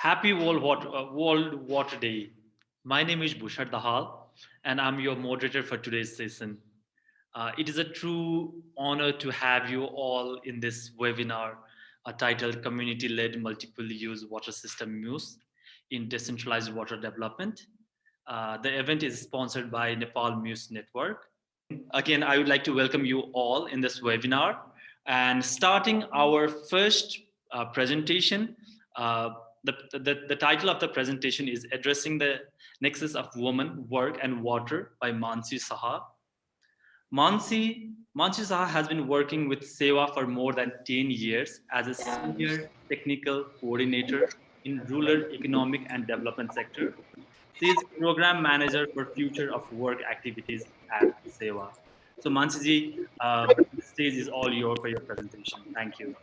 Happy World Water Day. My name is Bhushar Dahal, and I'm your moderator for today's session. It is a true honor to have you all in this webinar titled Community Led Multiple Use Water System MUS in Decentralized Water Development. The event is sponsored by Nepal MUS Network. Again, I would like to welcome you all in this webinar. And starting our first presentation, uh, the title of the presentation is Addressing the Nexus of Women, Work and Water by Mansi Shah. Mansi Shah has been working with SEWA for more than 10 years as a senior technical coordinator in rural economic and development sector. She is program manager for future of work activities at SEWA. So Mansi ji, the stage is all yours for your presentation. Thank you.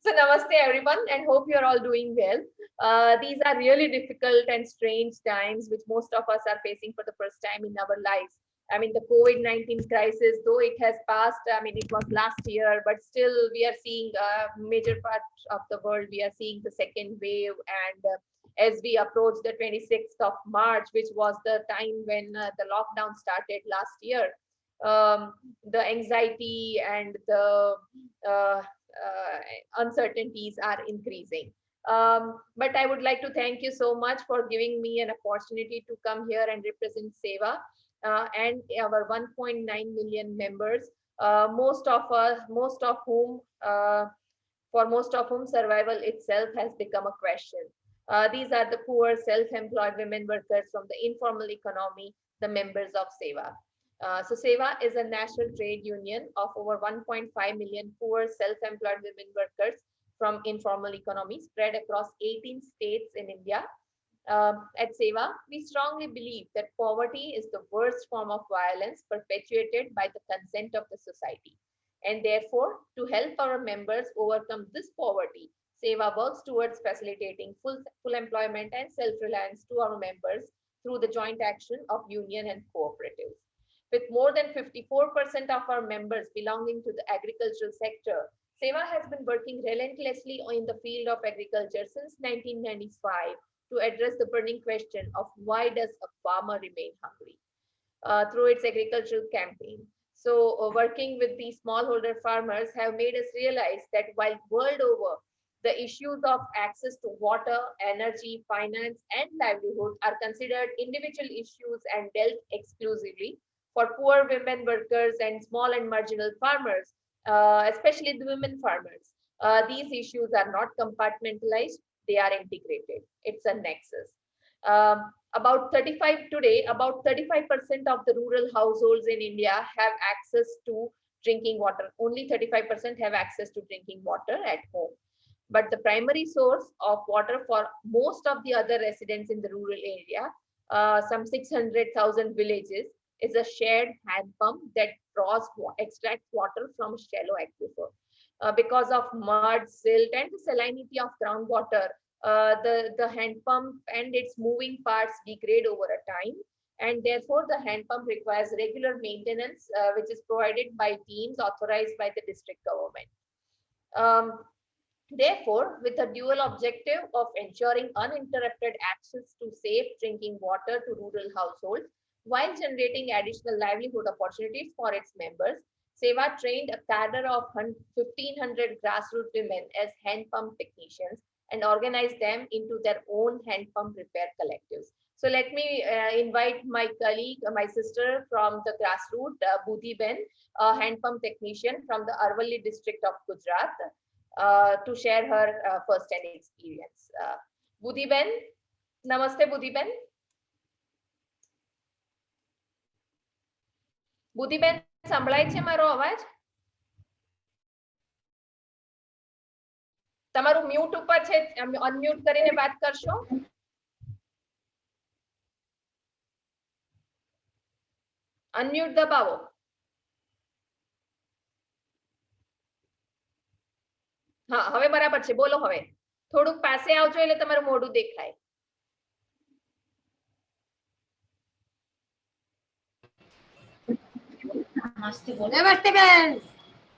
So namaste everyone and hope you're all doing well. These are really difficult and strange times which most of us are facing for the first time in our lives. I mean, the COVID-19 crisis, though it has passed, I mean, it was last year, but still we are seeing major parts of the world, we are seeing the second wave. And as we approach the 26th of March, which was the time when the lockdown started last year, the anxiety and the uncertainties are increasing. But I would like to thank you so much for giving me an opportunity to come here and represent SEWA and our 1.9 million members, most of whom survival itself has become a question. These are the poor self-employed women workers from the informal economy, the members of SEWA. So SEWA is a national trade union of over 1.5 million poor self-employed women workers from informal economy spread across 18 states in India. At SEWA, we strongly believe that poverty is the worst form of violence perpetuated by the consent of the society. And therefore, to help our members overcome this poverty, SEWA works towards facilitating full employment and self-reliance to our members through the joint action of union and cooperatives. With more than 54% of our members belonging to the agricultural sector, SEWA has been working relentlessly in the field of agriculture since 1995 to address the burning question of why does a farmer remain hungry through its agricultural campaign. So working with these smallholder farmers have made us realize that while world over, the issues of access to water, energy, finance, and livelihood are considered individual issues and dealt exclusively, for poor women workers and small and marginal farmers, especially the women farmers, these issues are not compartmentalized, they are integrated. It's a nexus. About 35% of the rural households in India have access to drinking water. Only 35% have access to drinking water at home. But the primary source of water for most of the other residents in the rural area, some 600,000 villages, is a shared hand pump that extracts water from a shallow aquifer. Because of mud, silt, and the salinity of groundwater, the hand pump and its moving parts degrade over a time. And therefore, the hand pump requires regular maintenance, which is provided by teams authorized by the district government. Therefore, with a dual objective of ensuring uninterrupted access to safe drinking water to rural households, while generating additional livelihood opportunities for its members, SEWA trained a cadre of 1,500 grassroots women as hand pump technicians and organized them into their own hand pump repair collectives. So let me invite my colleague, my sister from the grassroots, Budhi Ben, a hand pump technician from the Arvalli district of Gujarat, to share her first-hand experience. Budhi Ben, namaste Budhi Ben. બુદ્ધિબેન સંભળાય છે મારો અવાજ? તમારું mute ઉપર છે, unmute કરીને વાત કરશો. અનમ્યુટ દબાવો. હા, હવે બરાબર છે, બોલો હવે. થોડુંક પાસે આવજો એટલે તમારું મોઢું દેખાય. નમસ્તે બેન.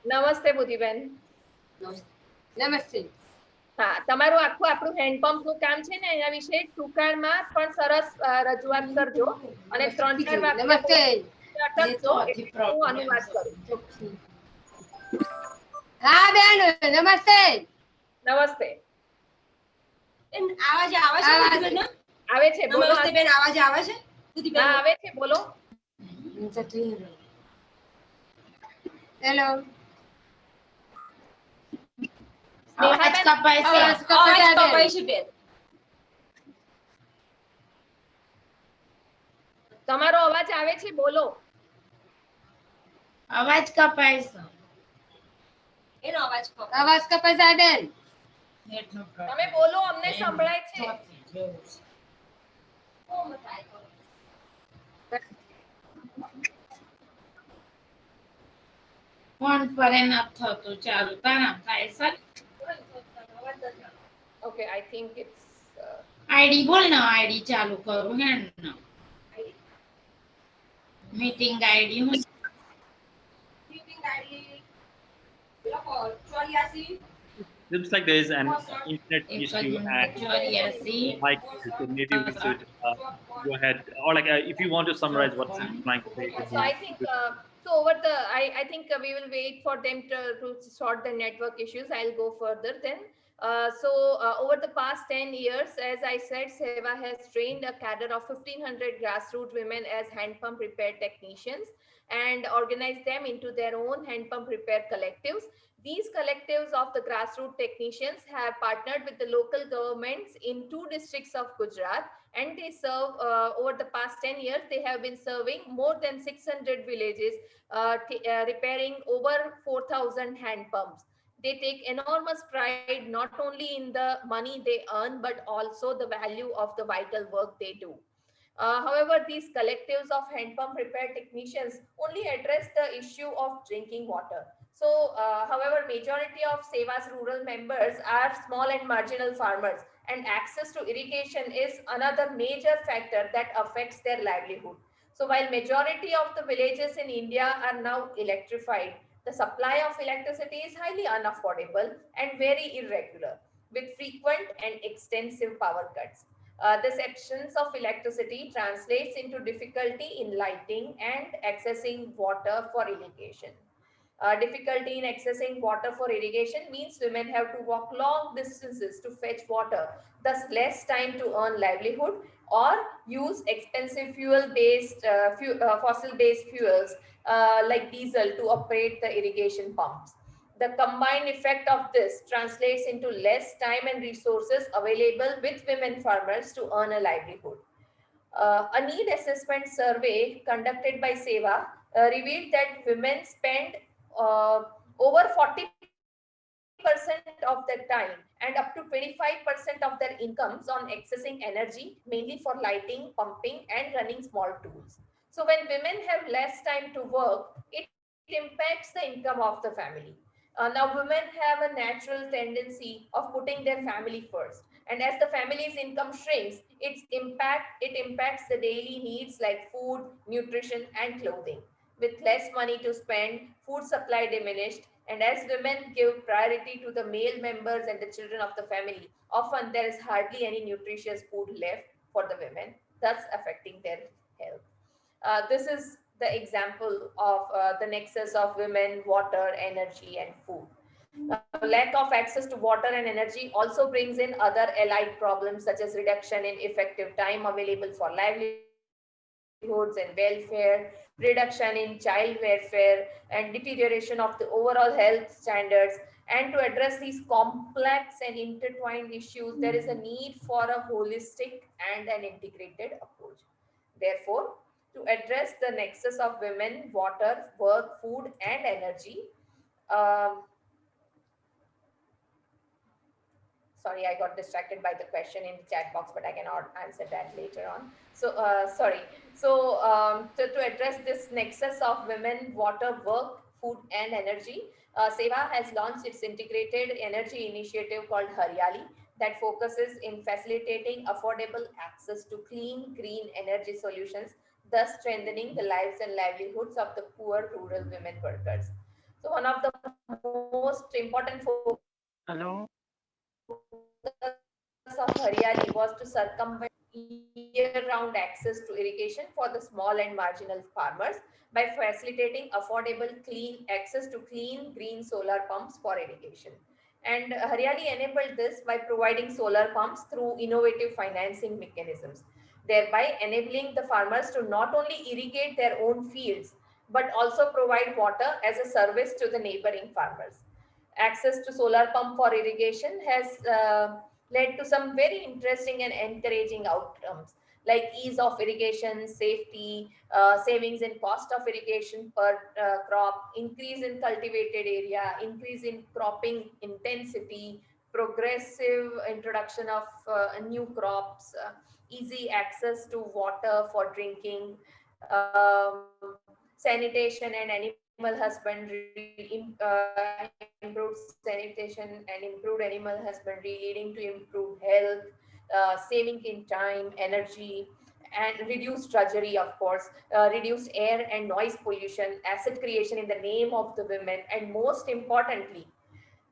નમસ્તે બુદ્ધિબેન. નમસ્તે. હા, તમારું આખું આપણું હેન્ડપંપ નું કામ છે ને એના વિશે ટૂંકાણમાં પણ સરસ રજૂઆત કરજો અને 3-4 વાક્ય અટકજો એટલે હું અનુવાદ કરું. હા બેન, નમસ્તે. નમસ્તે. આવાજ આવે છે ને? આવે છે, બોલો. નમસ્તે બેન, આવાજ આવે છે? હા, આવે છે, બોલો. હેલો. સ્નેહાબેન, આવાજ કપાય છે બેન. તમારો અવાજ આવે છે, બોલો. અવાજ કપાય છે. એનો અવાજ કપાય છે બેન. તમે બોલો, અમને સંભળાય છે. ફોન પર નથી થતું ચાલુ, તારા થાય છે. Okay, I think it's ID બોલ ને, આઈડી ચાલુ કરું હે ને. મીટિંગ આઈડી હું મીટિંગ આઈડી લખો 84 Seems like there is an internet issue and mic issue, so maybe we should go ahead, or like if you want to summarize what's trying to say, it would so I be think good. so over the I think we will wait for them to sort the network issues. I'll go further then. Over the past 10 years, as I said, SEWA has trained a cadre of 1,500 grassroots women as hand pump repair technicians and organized them into their own hand pump repair collectives. These collectives of the grassroots technicians have partnered with the local governments in 2 districts of Gujarat, and they serve over the past 10 years they have been serving more than 600 villages, repairing over 4,000 hand pumps. They take enormous pride not only in the money they earn but also the value of the vital work they do. However, these collectives of hand pump repair technicians only address the issue of drinking water. However, majority of SEWA's rural members are small and marginal farmers, and access to irrigation is another major factor that affects their livelihood. So, while majority of the villages in India are now electrified, the supply of electricity is highly unaffordable and very irregular, with frequent and extensive power cuts. This absence of electricity translates into difficulty in lighting and accessing water for irrigation. Difficulty in accessing water for irrigation means women have to walk long distances to fetch water, thus less time to earn livelihood or use expensive fossil-based fuels like diesel to operate the irrigation pumps. The combined effect of this translates into less time and resources available with women farmers to earn a livelihood. A need assessment survey conducted by SEWA revealed that women spend over 40% of their time and up to 25% of their incomes on accessing energy, mainly for lighting, pumping, and running small tools. So, when women have less time to work, it impacts the income of the family. Now, women have a natural tendency of putting their family first, and as the family's income shrinks, it impacts the daily needs like food, nutrition, and clothing. With less money to spend, food supply diminished, and as women give priority to the male members and the children of the family, often there is hardly any nutritious food left for the women, thus affecting their health. This is the example of the nexus of women, water, energy, and food. Now, lack of access to water and energy also brings in other allied problems such as reduction in effective time available for livelihoods and welfare, reduction in child welfare, and deterioration of the overall health standards. And to address these complex and intertwined issues, there is a need for a holistic and an integrated approach. Therefore, to address the nexus of women, water, work, food, and energy, um, sorry, I got distracted by the question in the chat box, but I can answer that later on. Sorry. To address this nexus of women, water, work, food, and energy, SEWA has launched its integrated energy initiative called Haryali that focuses in facilitating affordable access to clean, green energy solutions, thus strengthening the lives and livelihoods of the poor rural women workers. So, one of the most important focus Hello. focus of Haryali was to circumvent year-round access to irrigation for the small and marginal farmers by facilitating affordable, clean access to clean green solar pumps for irrigation. And Haryali enabled this by providing solar pumps through innovative financing mechanisms, thereby enabling the farmers to not only irrigate their own fields but also provide water as a service to the neighboring farmers. Access to solar pump for irrigation has led to some very interesting and encouraging outcomes like ease of irrigation, safety, savings in cost of irrigation per crop, increase in cultivated area, increase in cropping intensity, progressive introduction of new crops, easy access to water for drinking, sanitation and animal husbandry, improved sanitation and improved animal husbandry, leading to improved health, saving in time, energy, and reduced drudgery, of course, reduced air and noise pollution, asset creation in the name of the women, and most importantly,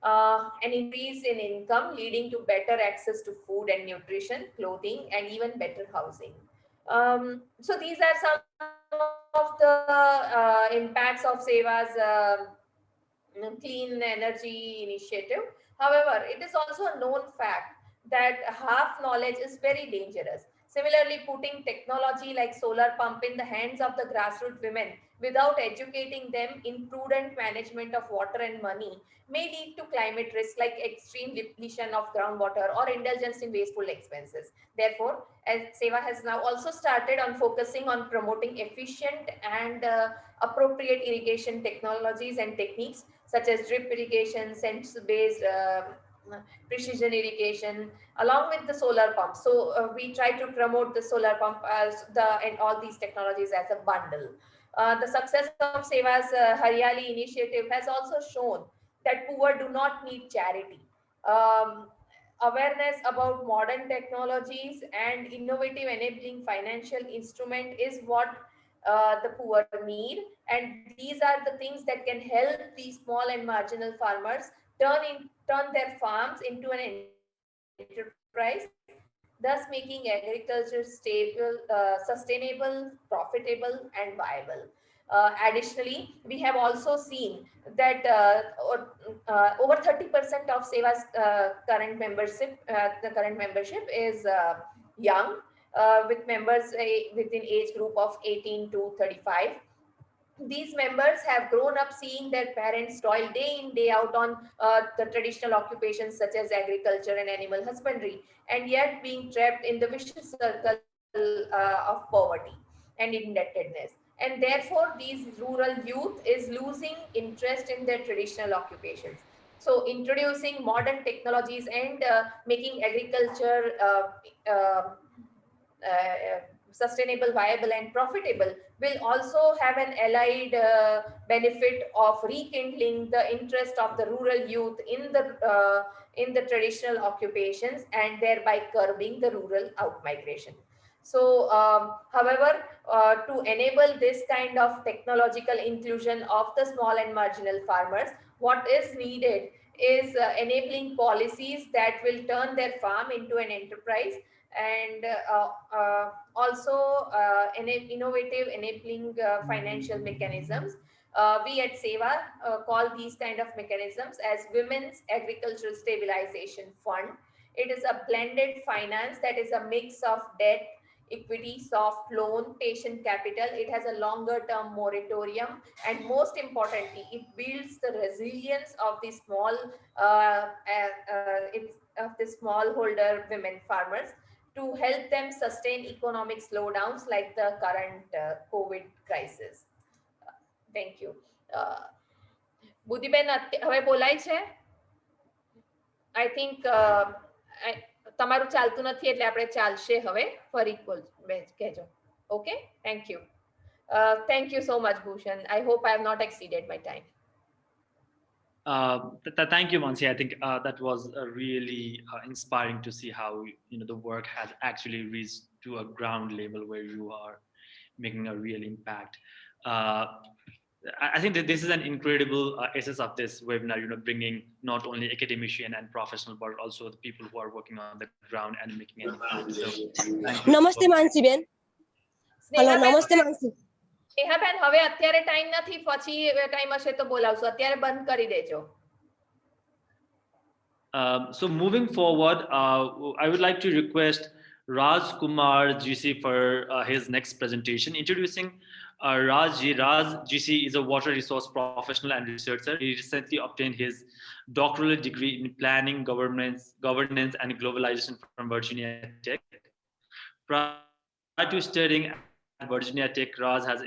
an increase in income leading to better access to food and nutrition, clothing, and even better housing. So these are some of the impacts of SEWA's clean energy initiative. However, it is also a known fact that half knowledge is very dangerous. Similarly, putting technology like solar pump in the hands of the grassroots women without educating them in prudent management of water and money may lead to climate risk like extreme depletion of groundwater or indulgence in wasteful expenses. Therefore, as SEWA has now also started on focusing on promoting efficient and appropriate irrigation technologies and techniques such as drip irrigation, sense-based precision irrigation, along with the solar pump. So we try to promote the solar pump as the and all these technologies as a bundle. The success of SEWA's Haryali initiative has also shown that poor do not need charity. Um, Awareness about modern technologies and innovative enabling financial instrument is what the poor need, and these are the things that can help these small and marginal farmers turn their farms into an enterprise, thus making agriculture stable, sustainable, profitable, and viable. Additionally, we have also seen that over 30% of SEWA's the current membership is young, with members within age group of 18 to 35. These members have grown up seeing their parents toil day in day out on the traditional occupations such as agriculture and animal husbandry, and yet being trapped in the vicious circle of poverty and indebtedness. And therefore these rural youth is losing interest in their traditional occupations. So introducing modern technologies and making agriculture sustainable, viable, and profitable will also have an allied benefit of rekindling the interest of the rural youth in the traditional occupations and thereby curbing the rural outmigration. So, however, to enable this kind of technological inclusion of the small and marginal farmers, what is needed is enabling policies that will turn their farm into an enterprise, and also innovative enabling financial mechanisms. We at SEWA call these kind of mechanisms as Women's Agricultural Stabilization Fund. It is a blended finance that is a mix of debt, equity, soft loan, patient capital. It has a longer term moratorium, and most importantly, it builds the resilience of the smallholder women farmers to help them sustain economic slowdowns like the current COVID crisis. Thank you. બુદ્ધિબેન હવે બોલાય છે? I think તમારું ચાલતું નથી એટલે આપણે ચાલશે હવે ફરી કહેજો. Okay, thank you. Thank you so much, Bhushan. I hope I have not exceeded my time. Thank you, Mansi. I think that was really inspiring to see how the work has actually reached to a ground level where you are making a real impact. I think that this is an incredible essence of this webinar, bringing not only academician and professional, but also the people who are working on the ground and making an impact. So thank you. નમસ્તે માનસીબેન hello નમસ્તે માનસી સ્નેહાબેન હવે અત્યારે time નથી, પછી time હશે તો બોલાવશું, અત્યારે બંધ કરી દેજો. So moving forward, I would like to request Raj Kumar GC for his next presentation, introducing Raj G. Raj GC is a water resource professional and researcher. He recently obtained his doctoral degree in planning, governance, and globalization from Virginia Tech. Prior to studying at Virginia Tech, Raj has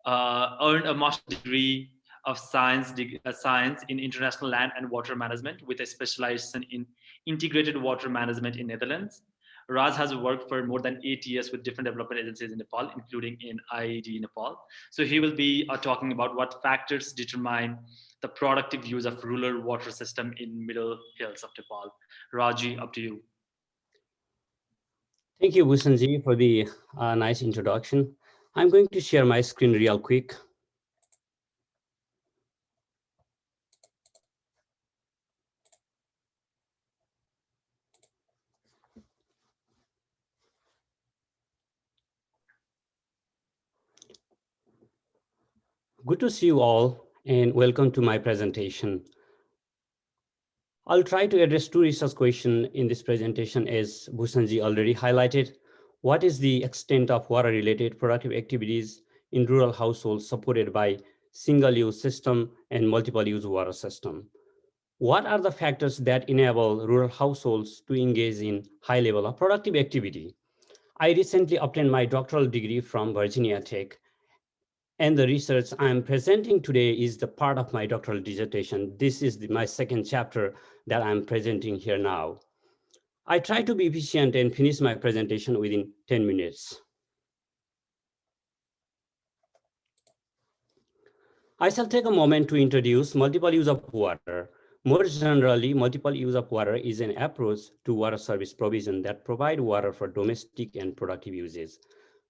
earned a master's degree of science in international land and water management with a specialization in integrated water management in Netherlands. Raj has worked for more than 8 years with different development agencies in Nepal, including in IID Nepal. So he will be talking about what factors determine the productive use of rural water system in middle hills of Nepal. Raji, up to you. Thank you, Bhusanji, for the nice introduction. I'm going to share my screen real quick. Good to see you all and welcome to my presentation. I'll try to address two research questions in this presentation as Bhusanji already highlighted. What is the extent of water-related productive activities in rural households supported by single-use system and multiple-use water system? What are the factors that enable rural households to engage in high level of productive activity? I recently obtained my doctoral degree from Virginia Tech, and the research I'm presenting today is the part of my doctoral dissertation. This is my second chapter that I'm presenting here now. I try to be efficient and finish my presentation within 10 minutes. I shall take a moment to introduce multiple use of water. More generally, multiple use of water is an approach to water service provision that provide water for domestic and productive uses.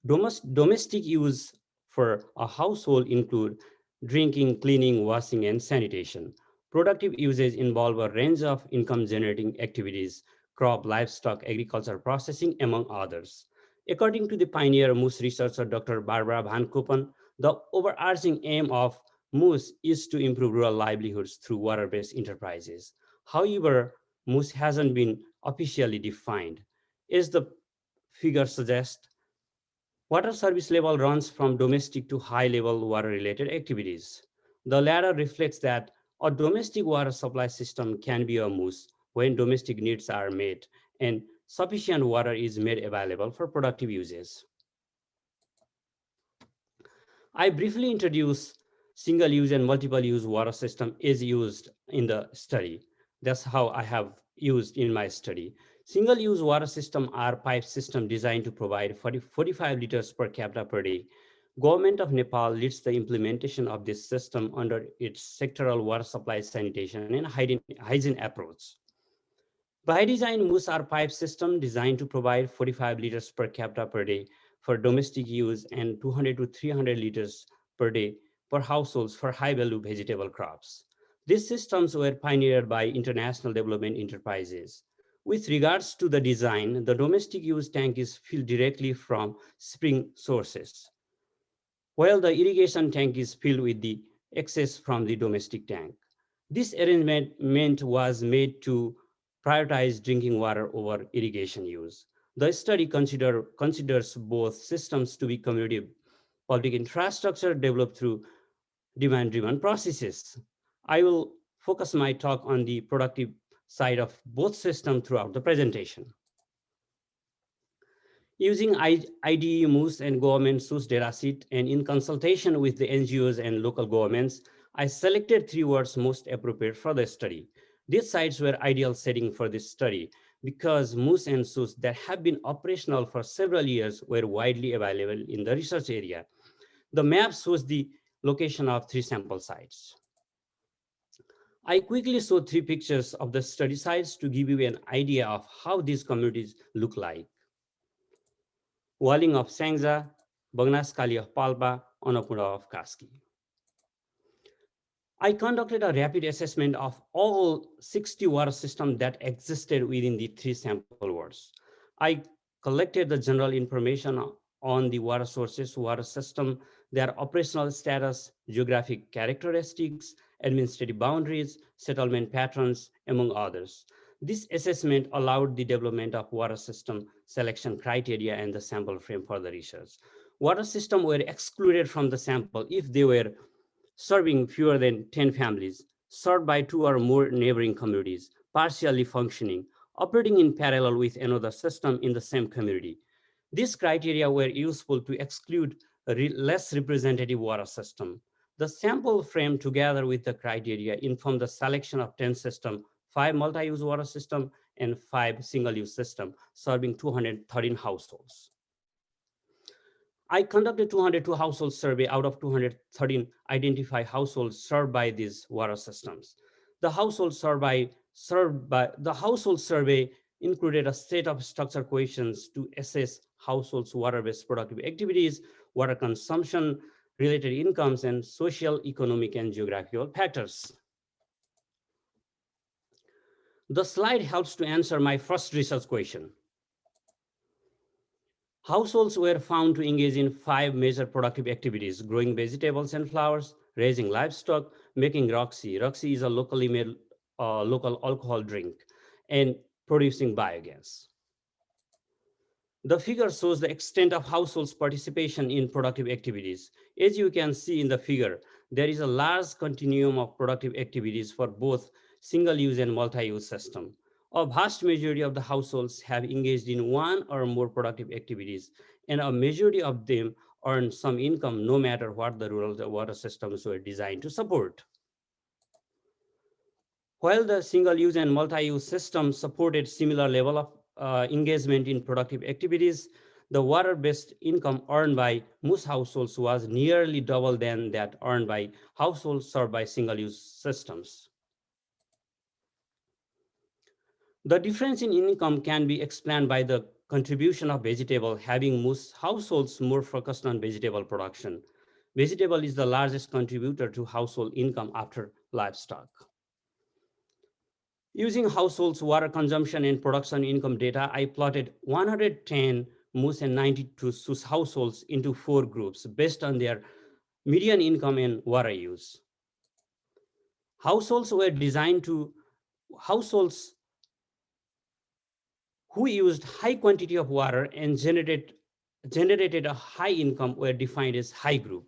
Domestic use for a household include drinking, cleaning, washing, and sanitation. Productive uses involve a range of income-generating activities, crop, livestock, agriculture, processing, among others. According to the pioneer MUS researcher, Dr. Barbara Van Koppen, the overarching aim of MUS is to improve rural livelihoods through water-based enterprises. However, MUS hasn't been officially defined. As the figure suggests, water service level runs from domestic to high-level water-related activities. The latter reflects that a domestic water supply system can be a MUS when domestic needs are met and sufficient water is made available for productive uses. I briefly introduce single-use and multiple-use water system is used in the study. That's how I have used in my study. Single-use water system are pipe system designed to provide 45 liters per capita per day. Government of Nepal leads the implementation of this system under its sectoral water supply, sanitation, and hygiene approach. By design, MUS are pipe system designed to provide 45 liters per capita per day for domestic use and 200 to 300 liters per day per households for high-value vegetable crops. These systems were pioneered by international development enterprises. With regards to the design, the domestic use tank is filled directly from spring sources, while the irrigation tank is filled with the excess from the domestic tank. This arrangement was made to prioritize drinking water over irrigation use. The study considers both systems to be community public infrastructure developed through demand-driven processes. I will focus my talk on the productive side of both systems throughout the presentation. Using IDE, MUS, and government source data sheet, and in consultation with the NGOs and local governments, I selected 3 words most appropriate for the study. These sites were ideal setting for this study because MUS and SUS that have been operational for several years were widely available in the research area. The map shows the location of 3 sample sites. I quickly show 3 pictures of the study sites to give you an idea of how these communities look like. Walling of Sangja, Bagnaskali of Palpa, Annapura of Kaski. I conducted a rapid assessment of all 60 water systems that existed within the 3 sample wards. I collected the general information on the water sources, water system, their operational status, geographic characteristics, administrative boundaries, settlement patterns, among others. This assessment allowed the development of water system selection criteria and the sample frame for the research. Water systems were excluded from the sample if they were serving fewer than 10 families, served by 2 or more neighboring communities, partially functioning, operating in parallel with another system in the same community. These criteria were useful to exclude a less representative water system. The sample frame together with the criteria informed the selection of 10 systems, 5 multi-use water systems and 5 single-use systems serving 213 households. I conducted 202 household survey out of 213 identified households served by these water systems. The household survey included a set of structure questions to assess households' water-based productive activities, water consumption, related incomes, and social, economic, and geographical factors. The slide helps to answer my first research question. Households were found to engage in 5 major productive activities: growing vegetables and flowers, raising livestock, making Roxy. Roxy is a locally made local alcohol drink, and producing biogas. The figure shows the extent of households' participation in productive activities. As you can see in the figure, there is a large continuum of productive activities for both single-use and multi-use system. A vast majority of the households have engaged in one or more productive activities, and a majority of them earn some income no matter what the rural water systems were designed to support. While the single-use and multi-use systems supported similar level of engagement in productive activities, the water-based income earned by MUS households was nearly double than that earned by households served by single-use systems. The difference in income can be explained by the contribution of vegetable, having MUS households more focused on vegetable production. Vegetable is the largest contributor to household income after livestock. Using households' water consumption and production income data, I plotted 110 MUS and 92 SUS households into 4 groups based on their median income and water use. Households who used high quantity of water and generated a high income were defined as high group.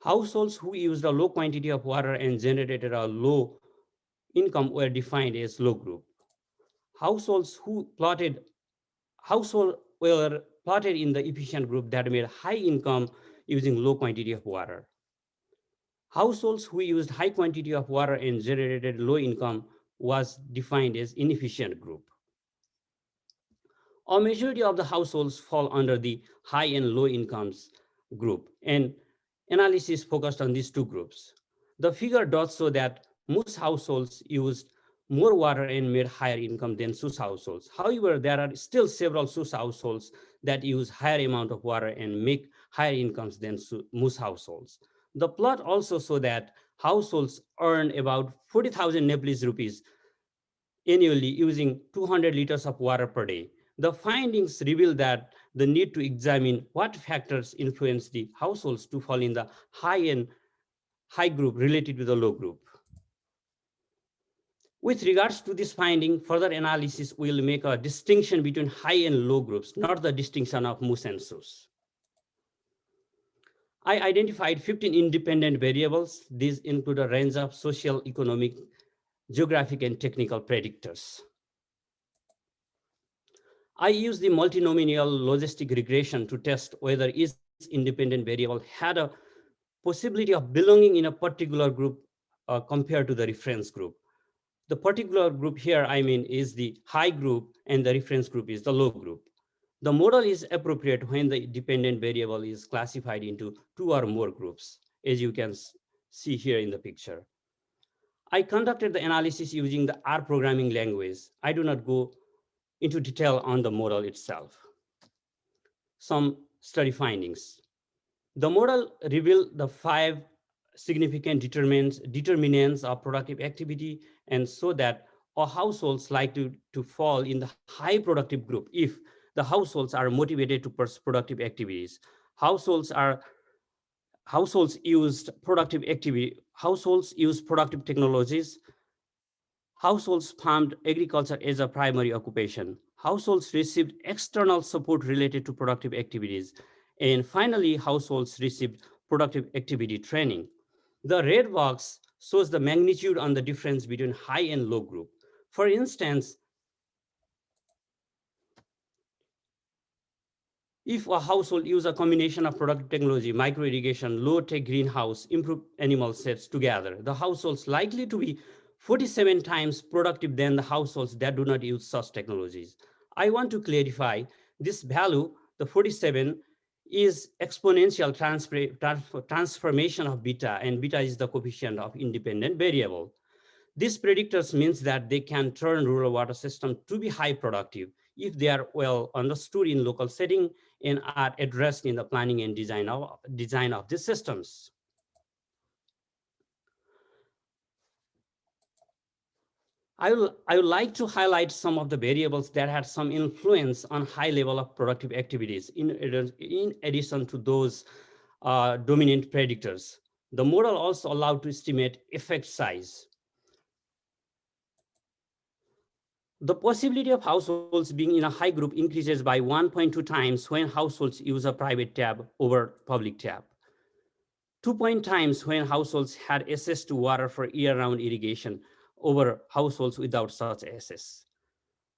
Households who used a low quantity of water and generated a low income were defined as low group. Households were plotted in the efficient group that made high income using low quantity of water. Households who used high quantity of water and generated low income was defined as inefficient group. A majority of the households fall under the high and low incomes group, and analysis focused on these 2 groups. The figure does show that most households used more water and made higher income than SUS households. However, there are still several SUS households that use higher amount of water and make higher incomes than MUS households. The plot also shows that households earn about 40,000 Nepalese rupees annually using 200 liters of water per day. The findings reveal that the need to examine what factors influence the households to fall in the high group related to the low group. With regards to this finding, further analysis will make a distinction between high and low groups, not the distinction of MUS and SUS. I identified 15 independent variables. These include a range of social, economic, geographic, and technical predictors. I used the multinomial logistic regression to test whether each independent variable had a possibility of belonging in a particular group compared to the reference group. The particular group here, is the high group, and the reference group is the low group. The model is appropriate when the dependent variable is classified into 2 or more groups, as you can see here in the picture. I conducted the analysis using the R programming language. I do not go into detail on the model itself. Some study findings. The model revealed the 5 significant determinants of productive activity, and so that our households likely to fall in the high productive group if the households are motivated to pursue productive activities. Households are households use productive technologies. Households farmed agriculture as a primary occupation. Households received external support related to productive activities. And finally, households received productive activity training. The red box shows the magnitude on the difference between high and low group. For instance, if a household use a combination of productive technology, micro irrigation, low tech greenhouse, improved animal sets together, the households likely to be 47 times productive than the households that do not use such technologies. I want to clarify this value, the 47, is exponential transformation of beta, and beta is the coefficient of independent variable. This predictors means that they can turn rural water system to be high productive if they are well understood in local setting and are addressed in the planning and design of these systems. I would like to highlight some of the variables that had some influence on high level of productive activities in addition to those dominant predictors. The model also allowed to estimate effect size. The possibility of households being in a high group increases by 1.2 times when households use a private tab over public tab. 2 times when households had access to water for year-round irrigation over households without such access.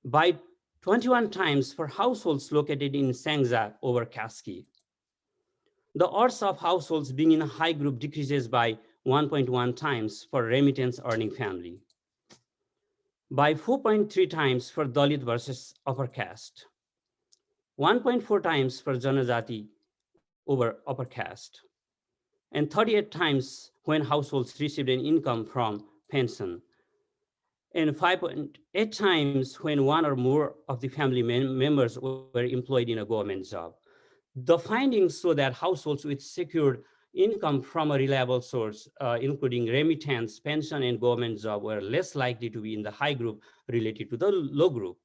By 21 times for households located in Sangja over Kaski. The odds of households being in a high group decreases by 1.1 times for remittance earning family, by 4.3 times for Dalit versus upper caste, 1.4 times for Janajati over upper caste, and 38 times when households received an income from pension, and 5.8 times when one or more of the family members were employed in a government job. The findings show that households with secured income from a reliable source, including remittance, pension, and government job, were less likely to be in the high group related to the low group.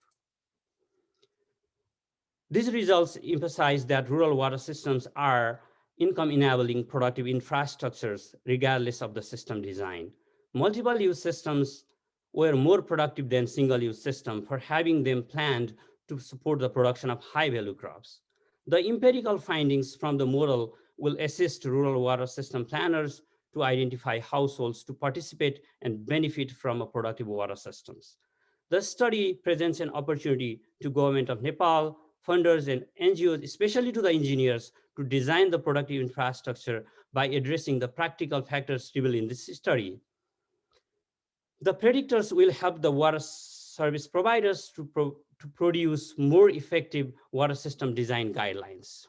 These results emphasize that rural water systems are income enabling productive infrastructures regardless of the system design. Multiple use systems were more productive than single use system for having them planned to support the production of high value crops. The empirical findings from the model will assist rural water system planners to identify households to participate and benefit from a productive water systems. The study presents an opportunity to government of Nepal, funders and NGOs, especially to the engineers, to design the productive infrastructure by addressing the practical factors revealed in this study. The predictors will help the water service providers to produce more effective water system design guidelines.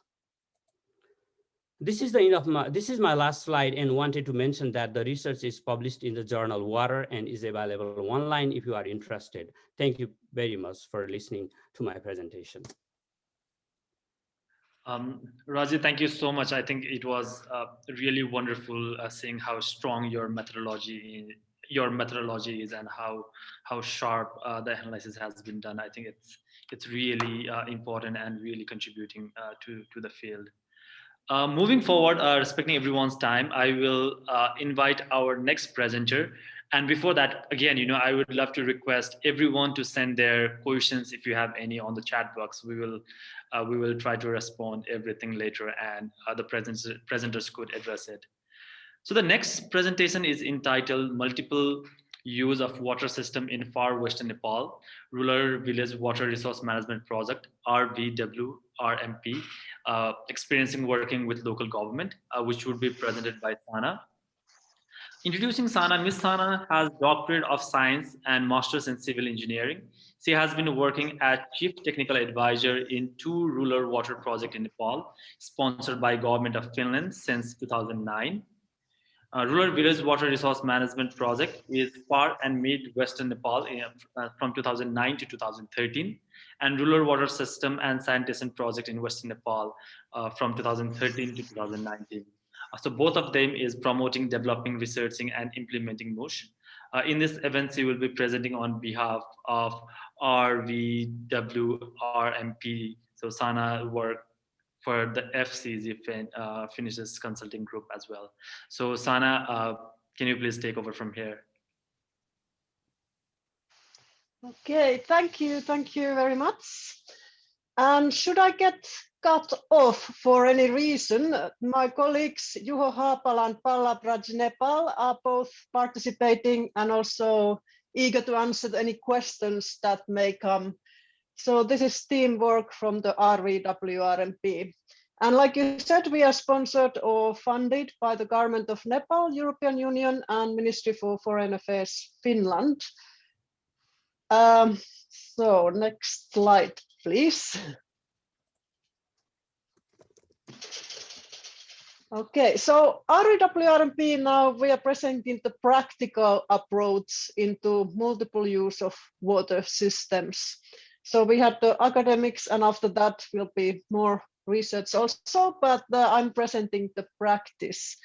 This is my last slide, and wanted to mention that the research is published in the journal Water and is available online if you are interested. Thank you very much for listening to my presentation. Raji, thank you so much. I think it was really wonderful seeing how strong your methodology is, and how sharp the analysis has been done. I think it's really important and really contributing to the field. Moving forward, respecting everyone's time, I will invite our next presenter. And before that, again, I would love to request everyone to send their questions if you have any on the chat box. We will try to respond everything later, and the presenters could address it. So the next presentation is entitled Multiple Use of Water System in Far Western Nepal, Rural Village Water Resource Management Project, RVWRMP, Experiencing Working with Local Government, which would be presented by Sanna. Introducing Sanna, Miss Sanna has Doctorate of Science and Masters in Civil Engineering. She has been working as Chief Technical Advisor in 2 rural water projects in Nepal, sponsored by Government of Finland since 2009. Rural Village Water Resource Management Project is far and mid-western Nepal from 2009 to 2013, and Rural Water System and Sanitation Project in Western Nepal from 2013 to 2019. So both of them is promoting, developing, researching, and implementing MUSH. In this event, she will be presenting on behalf of RVWRMP. So Sana work for the FCG Finnish Consulting Group as well. So Sana, can you please take over from here? Okay, thank you very much. And should I get cut off for any reason, my colleagues Juho Haapala and Pallab Nepal are both participating and also eager to answer any questions that may come. So this is teamwork from the RVWRMP. And like you said, we are sponsored or funded by the Government of Nepal, European Union, and Ministry for Foreign Affairs, Finland. So next slide, please. Okay, so RVWRMP now we are presenting the practical approach into multiple use of water systems. So we had the academics, and after that will be more research also, but I'm presenting the practice.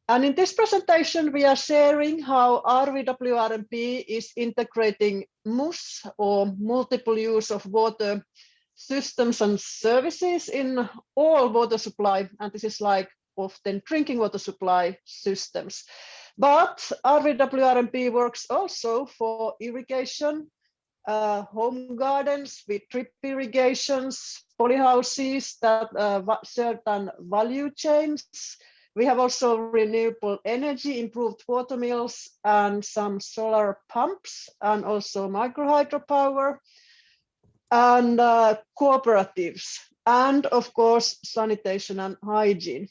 And in this presentation, we are sharing how RVWRMP is integrating MUS, or multiple use of water systems and services, in all water supply, and this is like often drinking water supply systems. But RVWRMP works also for irrigation, home gardens with drip irrigations, polyhouses that certain value chains. We have also renewable energy, improved water mills, and some solar pumps, and also micro hydropower, and cooperatives, and of course, sanitation and hygiene.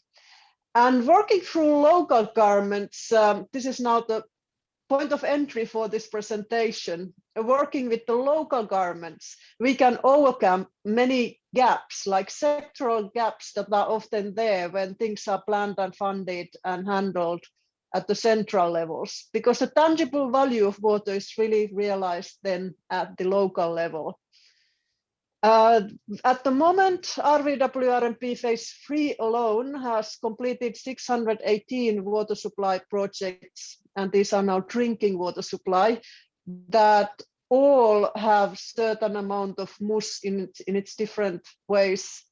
And working through local governments, this is now the point of entry for this presentation. Working with the local governments, we can overcome many gaps, like sectoral gaps that are often there when things are planned and funded and handled at the central levels, because the tangible value of water is really realized then at the local level. At the moment, RVWRMP phase 3 alone has completed 618 water supply projects, and these are now drinking water supply that all have certain amount of MUS in its different ways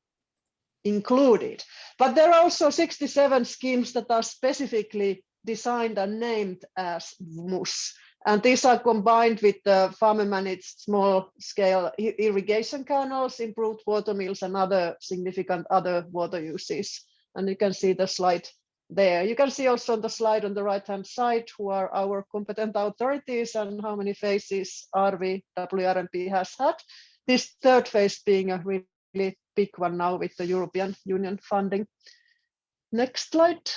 included. But there are also 67 schemes that are specifically designed and named as MUS. And these are combined with the farmer-managed small-scale irrigation canals, improved water mills, and other significant other water uses. And you can see the slide there. You can see also on the slide on the right-hand side who are our competent authorities and how many phases RVWRMP has had. This third phase being a really big one now with the European Union funding. Next slide.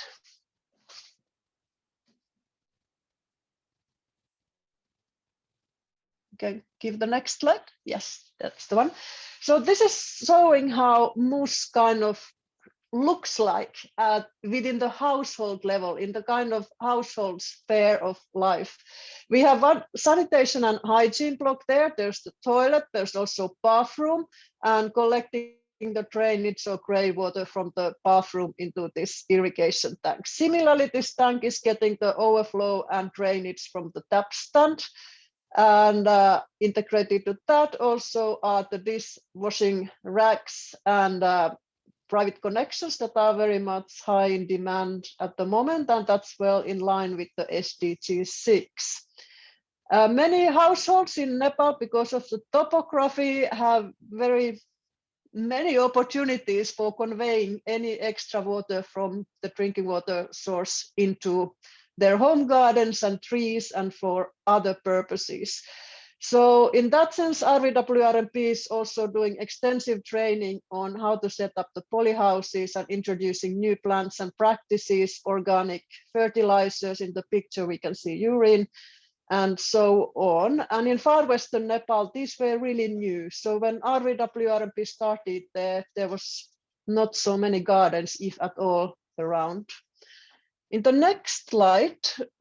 Okay, give the next slide. Yes, that's the one. So this is showing how MUS kind of looks like within the household level, in the kind of household sphere of life. We have one sanitation and hygiene block there. There's the toilet, there's also bathroom, and collecting the drainage or grey water from the bathroom into this irrigation tank. Similarly, this tank is getting the overflow and drainage from the tap stand. And integrated to that also are the dishwashing racks and private connections that are very much high in demand at the moment, and that's well in line with the SDG 6. Many households in Nepal, because of the topography, have very many opportunities for conveying any extra water from the drinking water source into their home gardens and trees and for other purposes. So in that sense, RVWRMP is also doing extensive training on how to set up the polyhouses and introducing new plants and practices, organic fertilizers. In the picture, we can see urine and so on. And in far western Nepal, these were really new. So when RVWRMP started there was not so many gardens, if at all, around. In the next slide,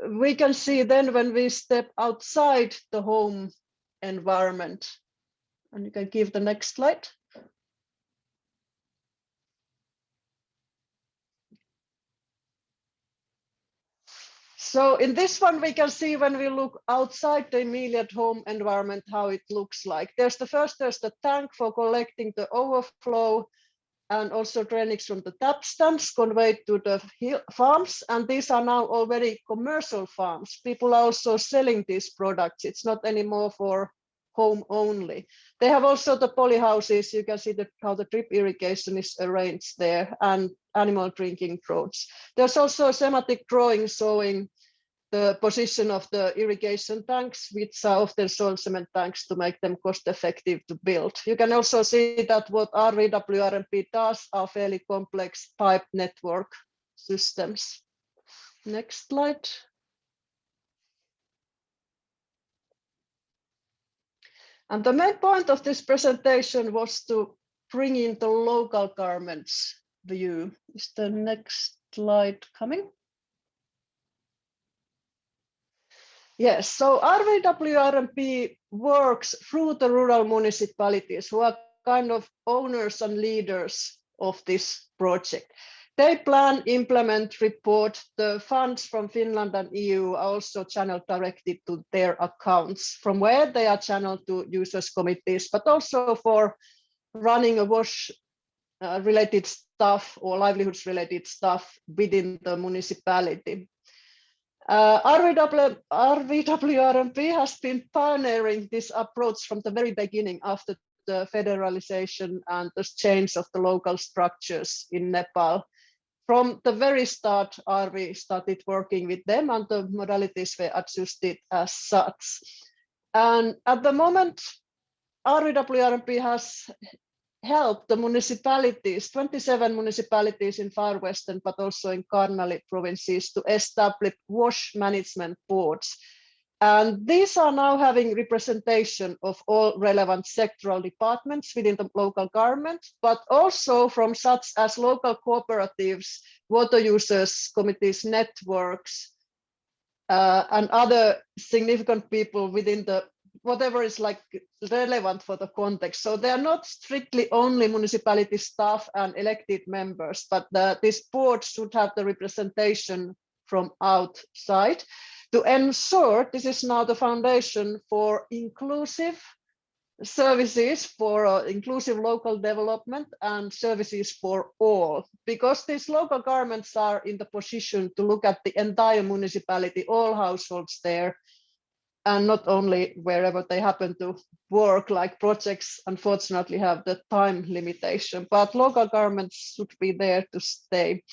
we can see then when we step outside the home environment, and you can give the next slide. So in this one, we can see when we look outside the immediate home environment, how it looks like. There's the tank for collecting the overflow and also drainage from the tap stands conveyed to the farms. And these are now already commercial farms. People are also selling these products. It's not anymore for home only. They have also the polyhouses. You can see how the drip irrigation is arranged there and animal drinking roads. There's also a schematic drawing showing the position of the irrigation tanks, which are often soil cement tanks to make them cost effective to build. You can also see that what RVWRMP does are fairly complex pipe network systems. Next slide. And the main point of this presentation was to bring in the local government's view. Is the next slide coming? Yes, so RVWRMP works through the rural municipalities who are kind of owners and leaders of this project. They plan, implement, report. The funds from Finland and EU are also channeled directly to their accounts, from where they are channeled to users committees, but also for running a WASH related stuff or livelihoods related stuff within the municipality. RVWRMP has been pioneering this approach from the very beginning after the federalization and the change of the local structures in Nepal. From the very start, RV started working with them and the modalities were adjusted as such. And at the moment, RVWRMP has help the municipalities, 27 municipalities in far western, but also in Karnali provinces to establish WASH management boards. And these are now having representation of all relevant sectoral departments within the local government, but also from such as local cooperatives, water users, committees, networks, and other significant people within the whatever is like relevant for the context. So they are not strictly only municipality staff and elected members, but this board should have the representation from outside to ensure this is now the foundation for inclusive services, for inclusive local development and services for all, because these local governments are in the position to look at the entire municipality, all households there, and not only wherever they happen to work, like projects unfortunately have the time limitation, but local governments should be there to stay.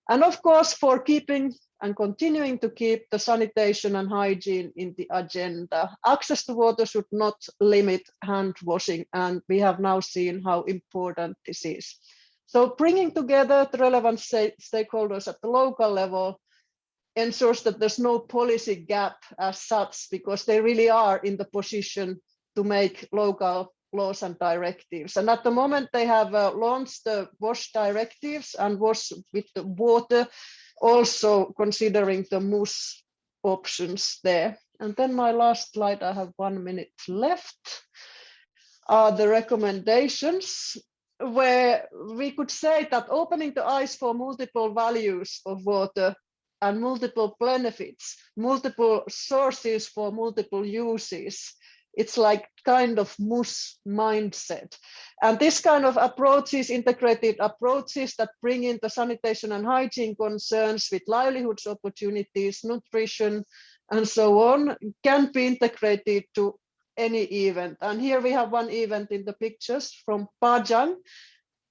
And of course, for keeping and continuing to keep the sanitation and hygiene in the agenda. Access to water should not limit hand washing, and we have now seen how important this is. So bringing together the relevant stakeholders at the local level ensures that there's no policy gap as such, because they really are in the position to make local laws and directives. And at the moment they have launched the WASH directives and WASH with the water, also considering the MUS options there. And then my last slide, I have 1 minute left, are the recommendations, where we could say that opening the eyes for multiple values of water and multiple benefits, multiple sources for multiple uses. It's like kind of MUS mindset. And this kind of approaches, integrated approaches that bring in the sanitation and hygiene concerns with livelihoods opportunities, nutrition, and so on, can be integrated to any event. And here we have one event in the pictures from Pajang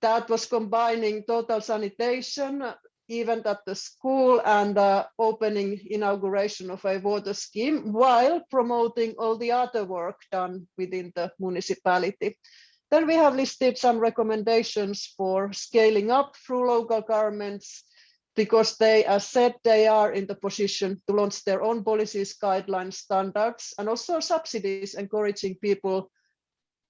that was combining total sanitation, event at the school, and opening inauguration of a water scheme, while promoting all the other work done within the municipality. Then we have listed some recommendations for scaling up through local governments, because they, as said, they are in the position to launch their own policies, guidelines, standards, and also subsidies, encouraging people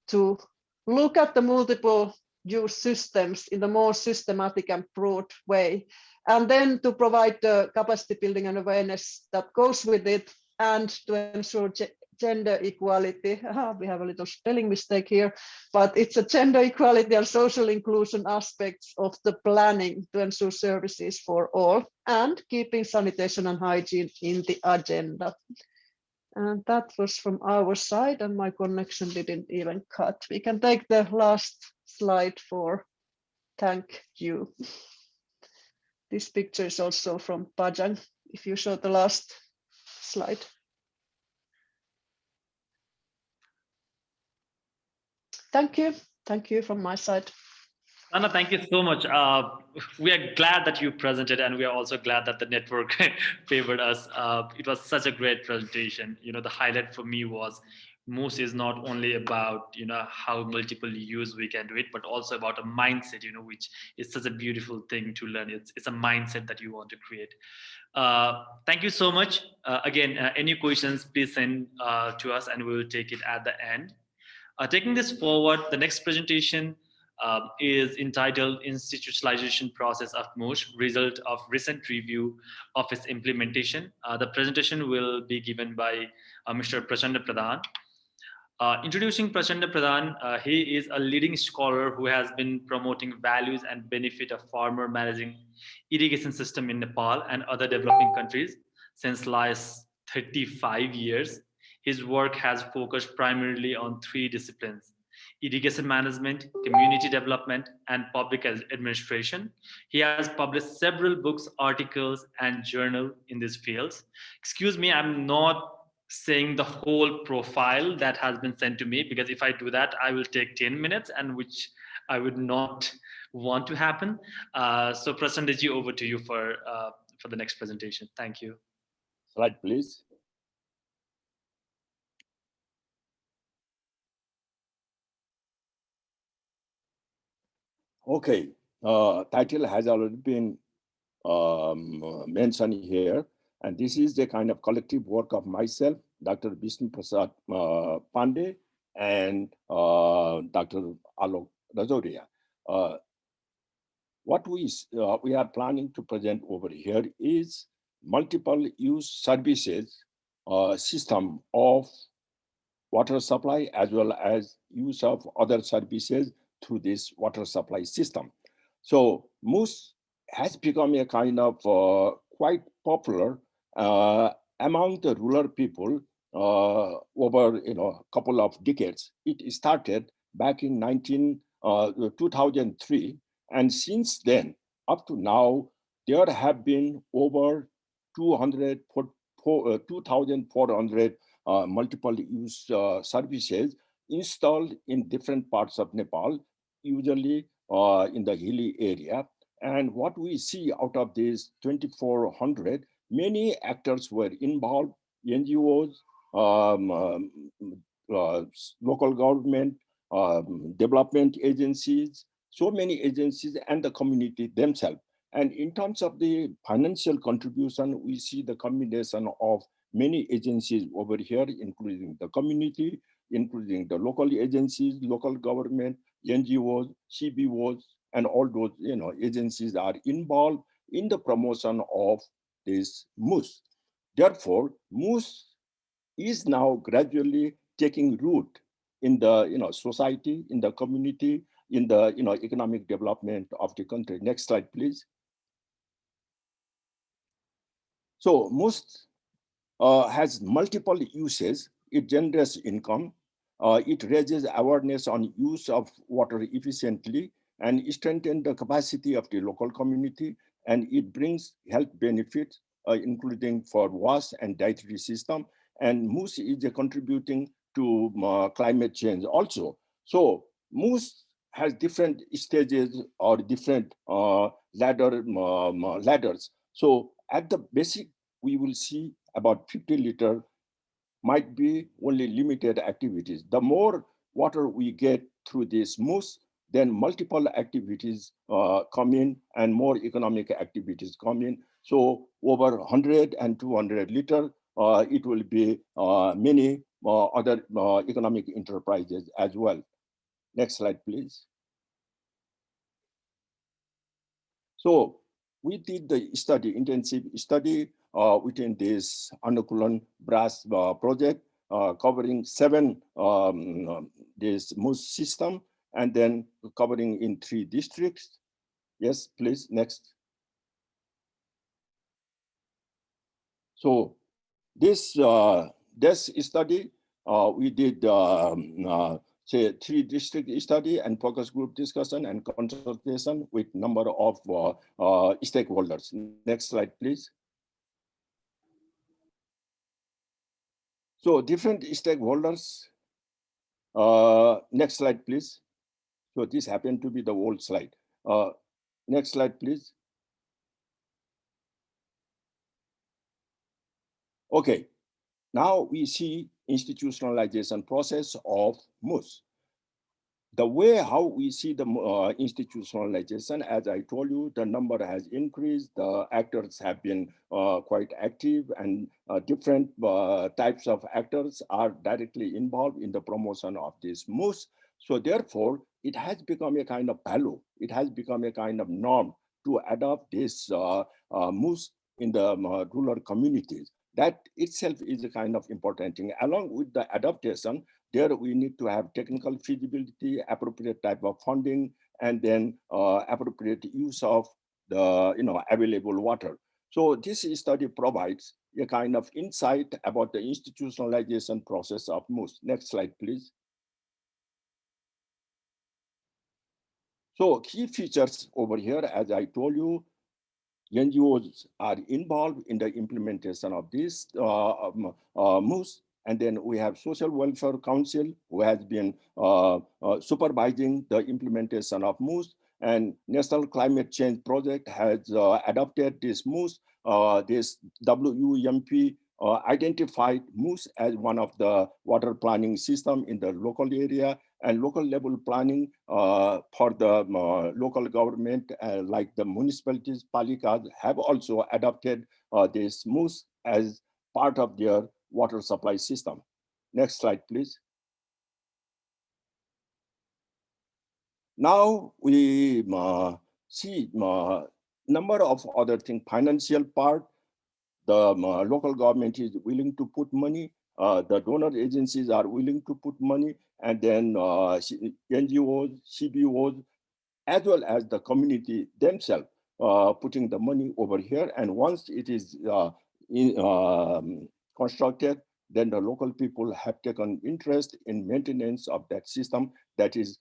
to look at the multiple use systems in the more systematic and broad way, and then to provide the capacity building and awareness that goes with it, and to ensure gender equality. We have a little spelling mistake here, but it's a gender equality and social inclusion aspects of the planning to ensure services for all and keeping sanitation and hygiene in the agenda. And that was from our side, and my connection didn't even cut. We can take the last slide for thank you. This picture is also from Pajang. If you show the last slide. Thank you. Thank you from my side. Anna, thank you so much. We are glad that you presented, and we are also glad that the network favored us. It was such a great presentation. The highlight for me was MUS is not only about how multiple use we can do it, but also about a mindset. Which is such a beautiful thing to learn. It's a mindset that you want to create. Thank you so much. Again, any questions, please send to us, and we will take it at the end. Taking this forward, the next presentation is entitled Institutionalization Process of MUS, Result of Recent Review of its Implementation. The presentation will be given by Mr. Prachanda Pradhan. Introducing Prachanda Pradhan, he is a leading scholar who has been promoting values and benefit of farmer managing irrigation system in Nepal and other developing countries since last 35 years. His work has focused primarily on three disciplines: irrigation management, community development, and public administration. He has published several books, articles, and journal in these fields. Excuse me, I'm not saying the whole profile that has been sent to me, because if I do that, I will take 10 minutes, and which I would not want to happen. So Prasandaji, over to you for the next presentation. Thank you. Slide, please. Okay, title has already been mentioned here, and this is the kind of collective work of myself, Dr. Vishnu Prasad Pandey, and Dr. Alok Rajoria. What we are planning to present over here is multiple use services system of water supply, as well as use of other services through this water supply system. So MUS has become a kind of quite popular among the rural people over a couple of decades. It started back in 2003, and since then up to now, there have been over 2,400 multiple use services installed in different parts of Nepal, usually in the hilly area. And what we see out of these 2,400, many actors were involved: NGOs, local government, development agencies, so many agencies, and the community themselves. And in terms of the financial contribution, we see the combination of many agencies over here, including the community, including the local agencies, local government, NGOs, CBOs, and all those agencies are involved in the promotion of this MUS. Therefore, MUS is now gradually taking root in the society, in the community, in the economic development of the country. Next slide, please. So MUS has multiple uses. It generates income. It raises awareness on use of water efficiently, and strengthens the capacity of the local community, and it brings health benefits, including for wash and dietary system. And MUS is contributing to climate change also. So MUS has different stages or different ladders. So at the basic, we will see about 50 liter might be only limited activities. The more water we get through this MUS, then multiple activities come in, and more economic activities come in. So over 100 and 200 liter, it will be many other economic enterprises as well. Next slide, please. So we did the study, intensive study within this Anukulan brass project. covering 7 this MUS system, and then covering in 3 districts. Yes, please, next. So this study, we did say 3 district study and focus group discussion and consultation with number of stakeholders. Next slide, please. So different stakeholders. Next slide, please. So this happened to be the old slide. Next slide, please. Okay, now we see institutionalization process of MUS. The way how we see the institutionalization, as I told you, the number has increased, the actors have been quite active, and different types of actors are directly involved in the promotion of this MUS. So therefore, it has become a kind of value. It has become a kind of norm to adopt this MUS in the rural communities. That itself is a kind of important thing. Along with the adaptation, there we need to have technical feasibility, appropriate type of funding, and then appropriate use of the available water. So this study provides a kind of insight about the institutionalization process of MUS. Next slide, please. So key features over here, as I told you, NGOs are involved in the implementation of this MUS. And then we have Social Welfare Council, who has been supervising the implementation of MUS. And National Climate Change Project has adopted this MUS. This WRMP identified MUS as one of the water planning system in the local area, and local level planning for the local government, like the municipalities, palikas, have also adopted this MUS as part of their water supply system. Next slide, please. Now we see number of other things. Financial part, the local government is willing to put money, the donor agencies are willing to put money, and then NGOs, CBOs, as well as the community themselves putting the money over here. And once it is constructed, then the local people have taken interest in maintenance of that system. That is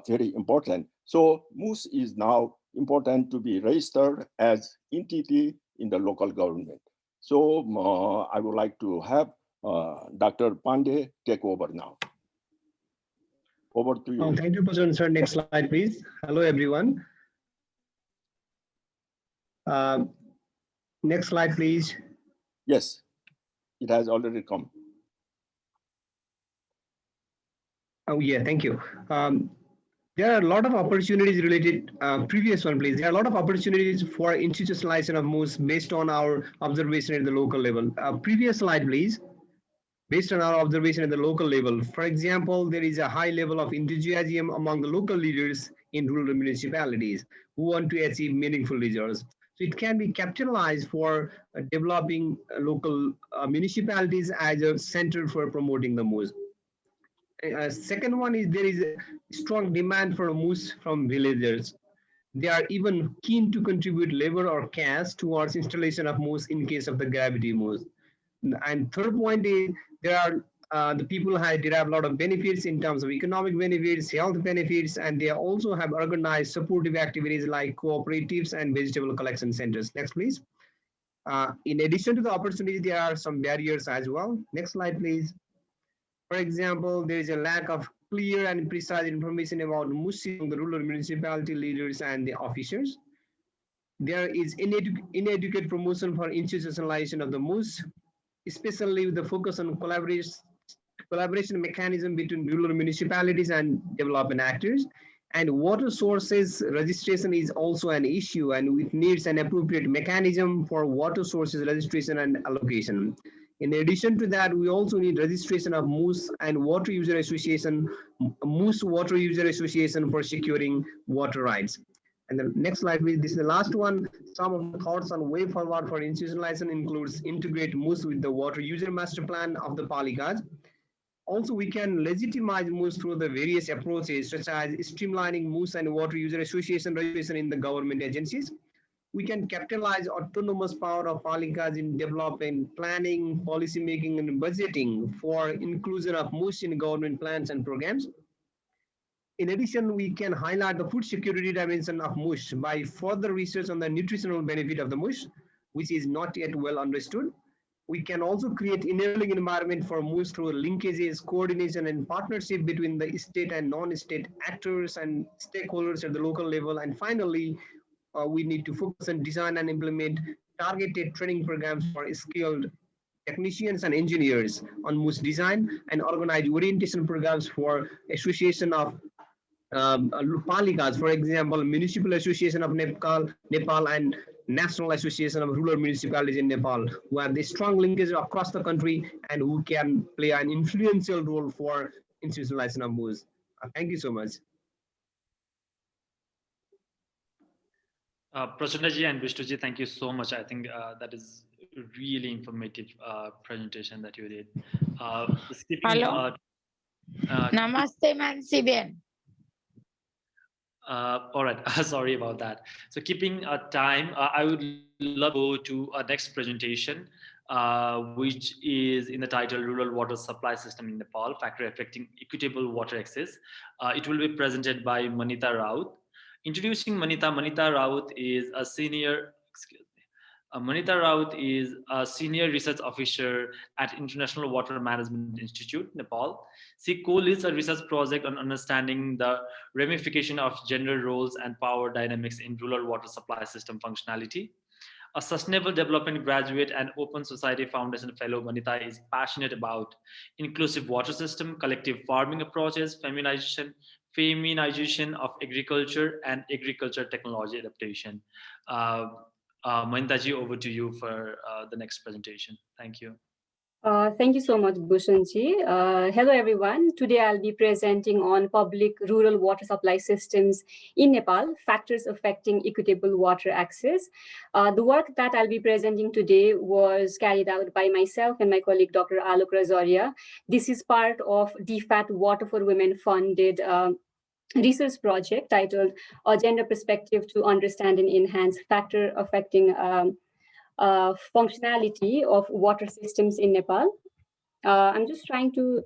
very important. So MUS is now important to be registered as entity in the local government. So I would like to have Dr. Pandey take over now. Over to you. Thank you, President, sir. Next slide, please. Hello, everyone. Next slide, please. Yes, it has already come. Oh, yeah, thank you. There are a lot of opportunities related, previous one, please. There are a lot of opportunities for institutionalization of MUS based on our observation at the local level. Previous slide, please. Based on our observation at the local level, for example, there is a high level of enthusiasm among the local leaders in rural municipalities who want to achieve meaningful results. So it can be capitalized for developing local municipalities as a center for promoting the MUS. Second one is there is a strong demand for MUS from villagers. They are even keen to contribute labor or cash towards installation of MUS in case of the gravity MUS. And third point is there are the people have derive a lot of benefits in terms of economic benefits, health benefits, and they also have organized supportive activities like cooperatives and vegetable collection centers. Next, please. In addition to the opportunities, there are some barriers as well. Next slide, please. For example, there is a lack of clear and precise information about MUS among the rural municipality leaders and the officers. There is inadequate promotion for institutionalization of the MUS, especially with the focus on collaboration mechanism between rural municipalities and development actors. And water sources registration is also an issue, and it needs an appropriate mechanism for water sources registration and allocation. In addition to that, we also need registration of MUS and water user association, MUS water user association for securing water rights. And the next slide, please. This is the last one. Some of the thoughts on way forward for institutionalization includes integrate MUS with the water user master plan of the Palikas. Also, we can legitimize MUS through the various approaches, such as streamlining MUS and water user association registration in the government agencies. We can capitalize autonomous power of Palikas in developing, planning, policy making, and budgeting for inclusion of MUS in government plans and programs. In addition, we can highlight the food security dimension of MUS by further research on the nutritional benefit of the MUS, which is not yet well understood. We can also create enabling environment for MUS through linkages, coordination, and partnership between the state and non-state actors and stakeholders at the local level. And finally, we need to focus on design and implement targeted training programs for skilled technicians and engineers on MUS design and organize orientation programs for association of Palikas, for example, Municipal Association of Nepal and National Association of Rural Municipalities in Nepal, who have the strong linkage across the country and who can play an influential role for institutionalization of MUS. Thank you so much. Prachandaji and Vishnuji, thank you so much. I think that is a really informative presentation that you did. Hello. Namaste, Mansi Ben. All right, sorry about that. So keeping time, I would love to go to our next presentation, which is in the title Rural Water Supply System in Nepal, Factor Affecting Equitable Water Access. It will be presented by Manita Raut. Introducing Manita, Manita Raut is a senior, Manita Raut is a senior research officer at International Water Management Institute, Nepal. She co-leads a research project on understanding the ramification of gender roles and power dynamics in rural water supply system functionality. A sustainable development graduate and Open Society Foundation fellow, Manita is passionate about inclusive water system, collective farming approaches, feminization of agriculture, and agriculture technology adaptation. Manitaji, over to you for the next presentation. Thank you. Thank you so much, Bhushanji. Hello, everyone. Today, I'll be presenting on public rural water supply systems in Nepal, factors affecting equitable water access. The work that I'll be presenting today was carried out by myself and my colleague, Dr. Alok Razoria. This is part of DFAT Water for Women funded research project titled A Gender Perspective to Understand and Enhance Factor Affecting Functionality of Water Systems in Nepal. I'm just trying to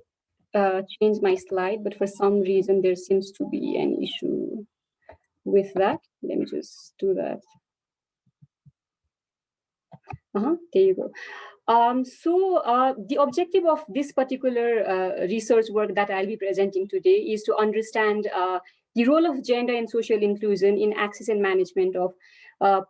change my slide, but for some reason there seems to be an issue with that. Let me just do that. There you go. The objective of this particular research work that I'll be presenting today is to understand the role of gender and social inclusion in access and management of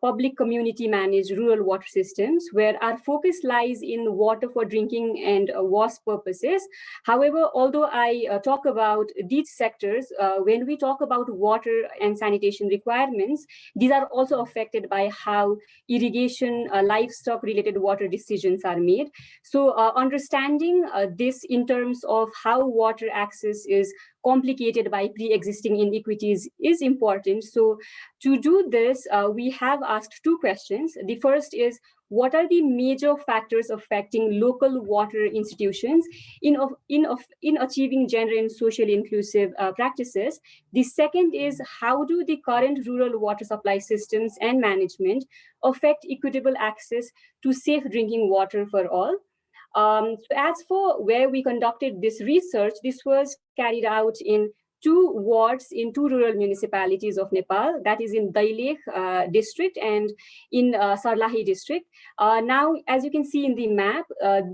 public community managed rural water systems, where our focus lies in water for drinking and wash purposes. However, although I talk about these sectors, when we talk about water and sanitation requirements, these are also affected by how irrigation, livestock related water decisions are made. So understanding this in terms of how water access is complicated by pre-existing inequities is important. So to do this, we have asked two questions. The first is, what are the major factors affecting local water institutions in achieving gender and socially inclusive practices? The second is, how do the current rural water supply systems and management affect equitable access to safe drinking water for all? So as for where we conducted this research, this was carried out in 2 wards in 2 rural municipalities of Nepal, that is in Dailekh district and in Sarlahi district. Now, as you can see in the map,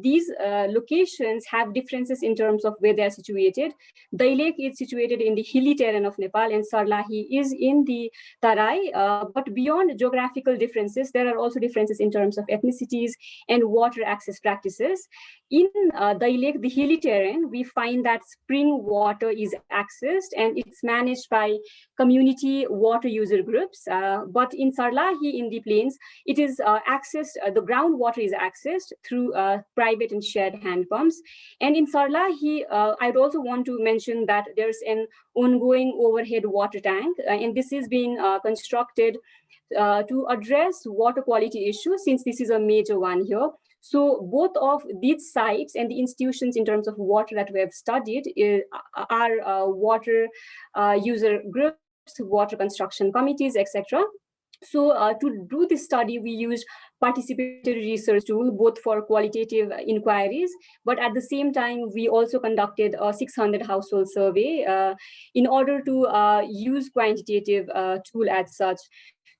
these locations have differences in terms of where they are situated. Dailekh is situated in the hilly terrain of Nepal and Sarlahi is in the Tarai. But beyond geographical differences, there are also differences in terms of ethnicities and water access practices. In Dailekh, the hilly terrain, we find that spring water is accessed decentralized and it's managed by community water user groups. But in Sarlahi, in the plains, it is accessed, the groundwater is accessed through private and shared hand pumps. And in Sarlahi, I'd also want to mention that there's an ongoing overhead water tank, and this is being constructed to address water quality issues, since this is a major one here. So both of these sites and the institutions in terms of water that we have studied are water user groups, water construction committees, etc. So to do this study, we used participatory research tool, both for qualitative inquiries, but at the same time, we also conducted a 600 household survey in order to use quantitative tool as such.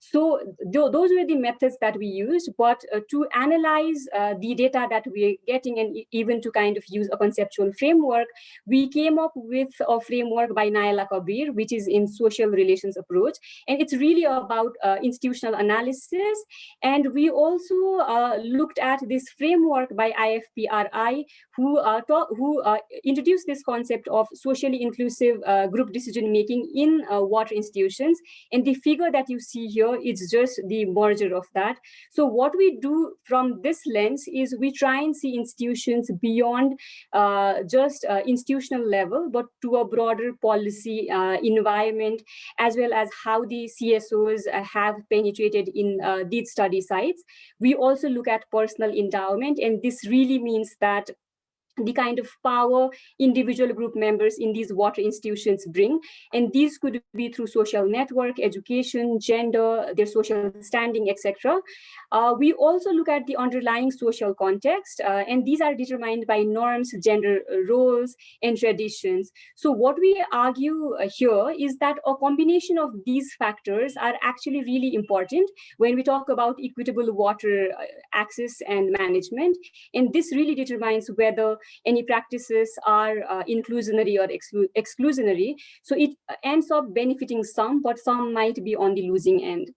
So those were the methods that we used, but to analyze the data that we're getting and even to kind of use a conceptual framework, we came up with a framework by Naila Kabir, which is in social relations approach. And it's really about institutional analysis. And we also looked at this framework by IFPRI, who introduced this concept of socially inclusive group decision-making in water institutions. And the figure that you see here, it's just the merger of that. So what we do from this lens is we try and see institutions beyond just institutional level, but to a broader policy environment, as well as how the CSOs have penetrated in these study sites. We also look at personal endowment, and this really means that the kind of power individual group members in these water institutions bring. And these could be through social network, education, gender, their social standing, etc. We also look at the underlying social context, and these are determined by norms, gender roles, and traditions. So what we argue here is that a combination of these factors are actually really important when we talk about equitable water access and management. And this really determines whether any practices are inclusionary or exclusionary. So it ends up benefiting some, but some might be on the losing end.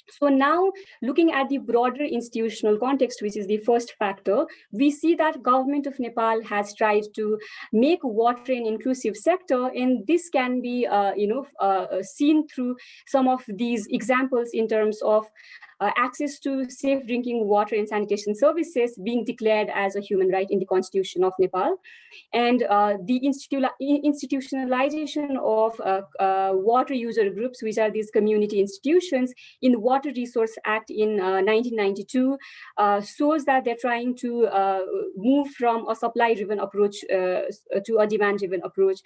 So now, looking at the broader institutional context, which is the first factor, we see that government of Nepal has tried to make water an inclusive sector, and this can be, seen through some of these examples in terms of access to safe drinking water and sanitation services being declared as a human right in the Constitution of Nepal. And the institutionalization of water user groups, which are these community institutions, in the Water Resource Act in 1992, shows that they're trying to move from a supply-driven approach to a demand-driven approach.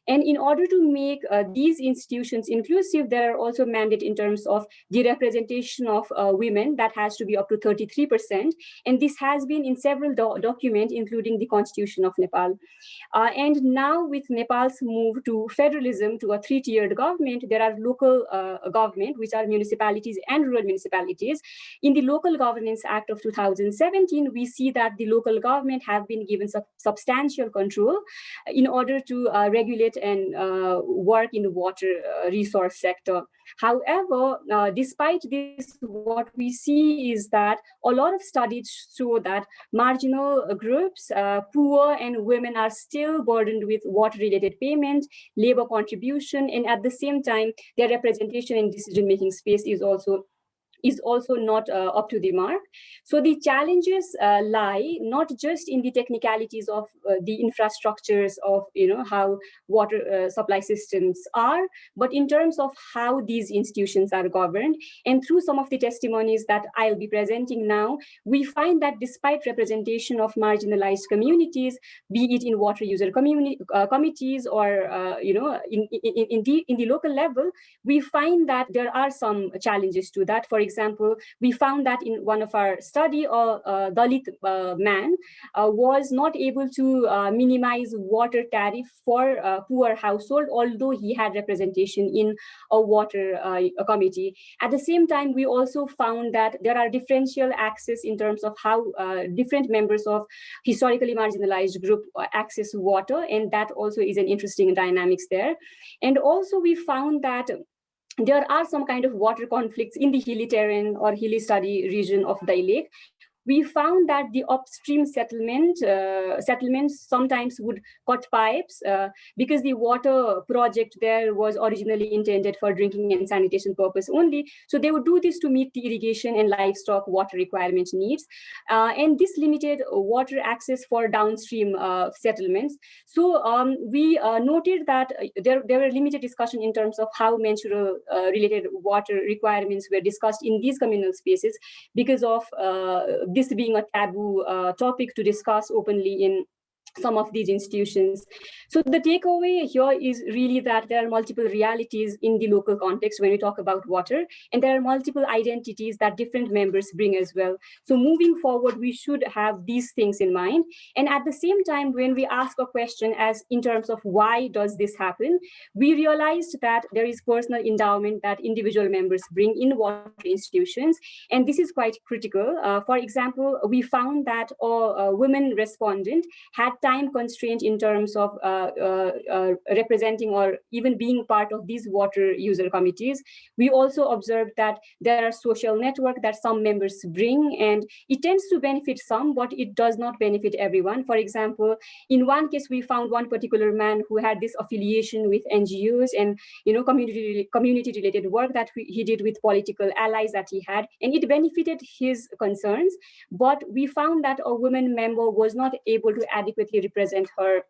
And in order to make these institutions inclusive, there are also mandates in terms of the representation of women that has to be up to 33%. And this has been in several documents, including the Constitution of Nepal. And now with Nepal's move to federalism, to a three-tiered government, there are local government, which are municipalities and rural municipalities. In the Local Governance Act of 2017, we see that the local government have been given substantial control in order to regulate and work in the water resource sector. However, despite this, what we see is that a lot of studies show that marginal groups, poor and women are still burdened with water-related payment, labor contribution, and at the same time, their representation in decision-making space is also not up to the mark. So the challenges lie not just in the technicalities of the infrastructures of how water supply systems are, but in terms of how these institutions are governed. And through some of the testimonies that I'll be presenting now, we find that despite representation of marginalized communities, be it in water user committees or in the local level, we find that there are some challenges to that. For example, we found that in one of our study, a Dalit man was not able to minimize water tariff for a poor household, although he had representation in a water committee. At the same time, we also found that there are differential access in terms of how different members of historically marginalized group access water, and that also is an interesting dynamics there. And also we found that there are some kind of water conflicts in the hilly terrain or hilly study region of the lake, we found that the upstream settlements sometimes would cut pipes because the water project there was originally intended for drinking and sanitation purpose only. So they would do this to meet the irrigation and livestock water requirement needs. And this limited water access for downstream settlements. So we noted that there were limited discussion in terms of how menstrual related water requirements were discussed in these communal spaces because of this being a taboo topic to discuss openly in some of these institutions. So the takeaway here is really that there are multiple realities in the local context when we talk about water, and there are multiple identities that different members bring as well. So moving forward, we should have these things in mind. And at the same time, when we ask a question as in terms of why does this happen, we realized that there is personal endowment that individual members bring in water institutions, and this is quite critical. For example, we found that a women respondent had time constraint in terms of representing or even being part of these water user committees. We also observed that there are social network that some members bring, and it tends to benefit some, but it does not benefit everyone. For example, in one case, we found one particular man who had this affiliation with NGOs and community related work that he did with political allies that he had, and it benefited his concerns. But we found that a women member was not able to adequately represent her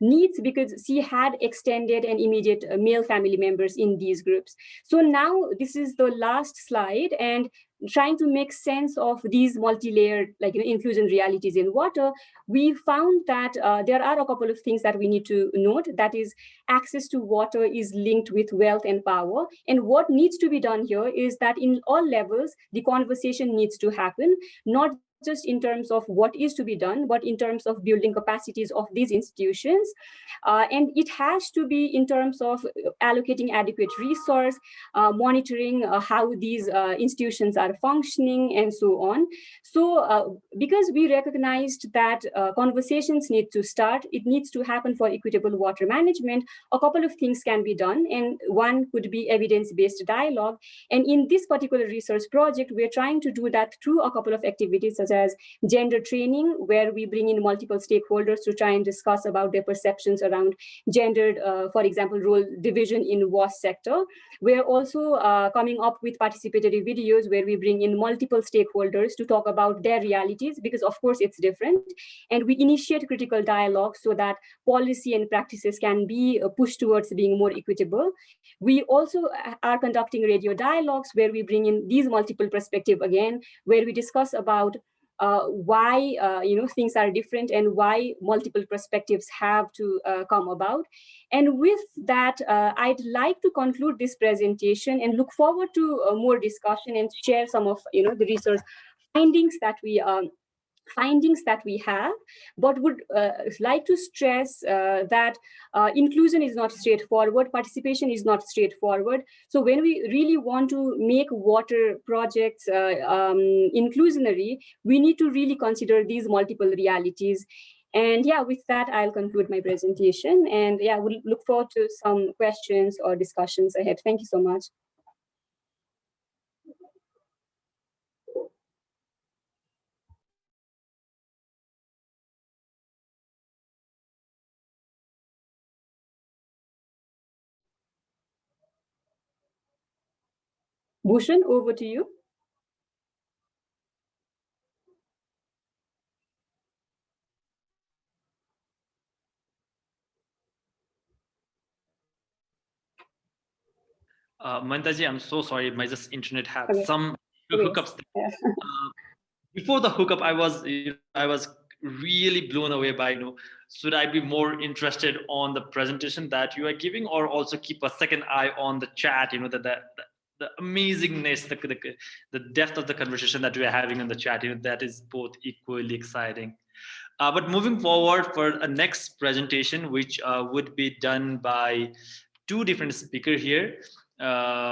needs because she had extended and immediate male family members in these groups. So now this is the last slide, and trying to make sense of these multi-layered inclusion realities in water, we found that there are a couple of things that we need to note. That is, access to water is linked with wealth and power. And what needs to be done here is that in all levels, the conversation needs to happen, not just in terms of what is to be done, but in terms of building capacities of these institutions. And it has to be in terms of allocating adequate resource, monitoring how these institutions are functioning, and so on. So because we recognized that conversations need to start, it needs to happen for equitable water management, a couple of things can be done. And one could be evidence-based dialogue. And in this particular research project, we're trying to do that through a couple of activities such as gender training, where we bring in multiple stakeholders to try and discuss about their perceptions around gendered, for example, role division in WAS sector. We're also coming up with participatory videos where we bring in multiple stakeholders to talk about their realities, because of course it's different. And we initiate critical dialogue so that policy and practices can be pushed towards being more equitable. We also are conducting radio dialogues where we bring in these multiple perspectives again, where we discuss about why things are different and why multiple perspectives have to come about. And with that, I'd like to conclude this presentation and look forward to more discussion and share some of the research findings that we have, but would like to stress that inclusion is not straightforward, participation is not straightforward. So when we really want to make water projects inclusionary, we need to really consider these multiple realities. And yeah, with that, I'll conclude my presentation. And yeah, we'll look forward to some questions or discussions ahead. Thank you so much. Bhushan, over to you. Mantaji, I'm so sorry. My just internet had Okay. some hookups. Yeah. Before the hookup, I was really blown away by should I be more interested on the presentation that you are giving, or also keep a second eye on the chat? The amazingness, the depth of the conversation that we are having in the chat. That is both equally exciting. But moving forward for a next presentation, which would be done by two different speakers here,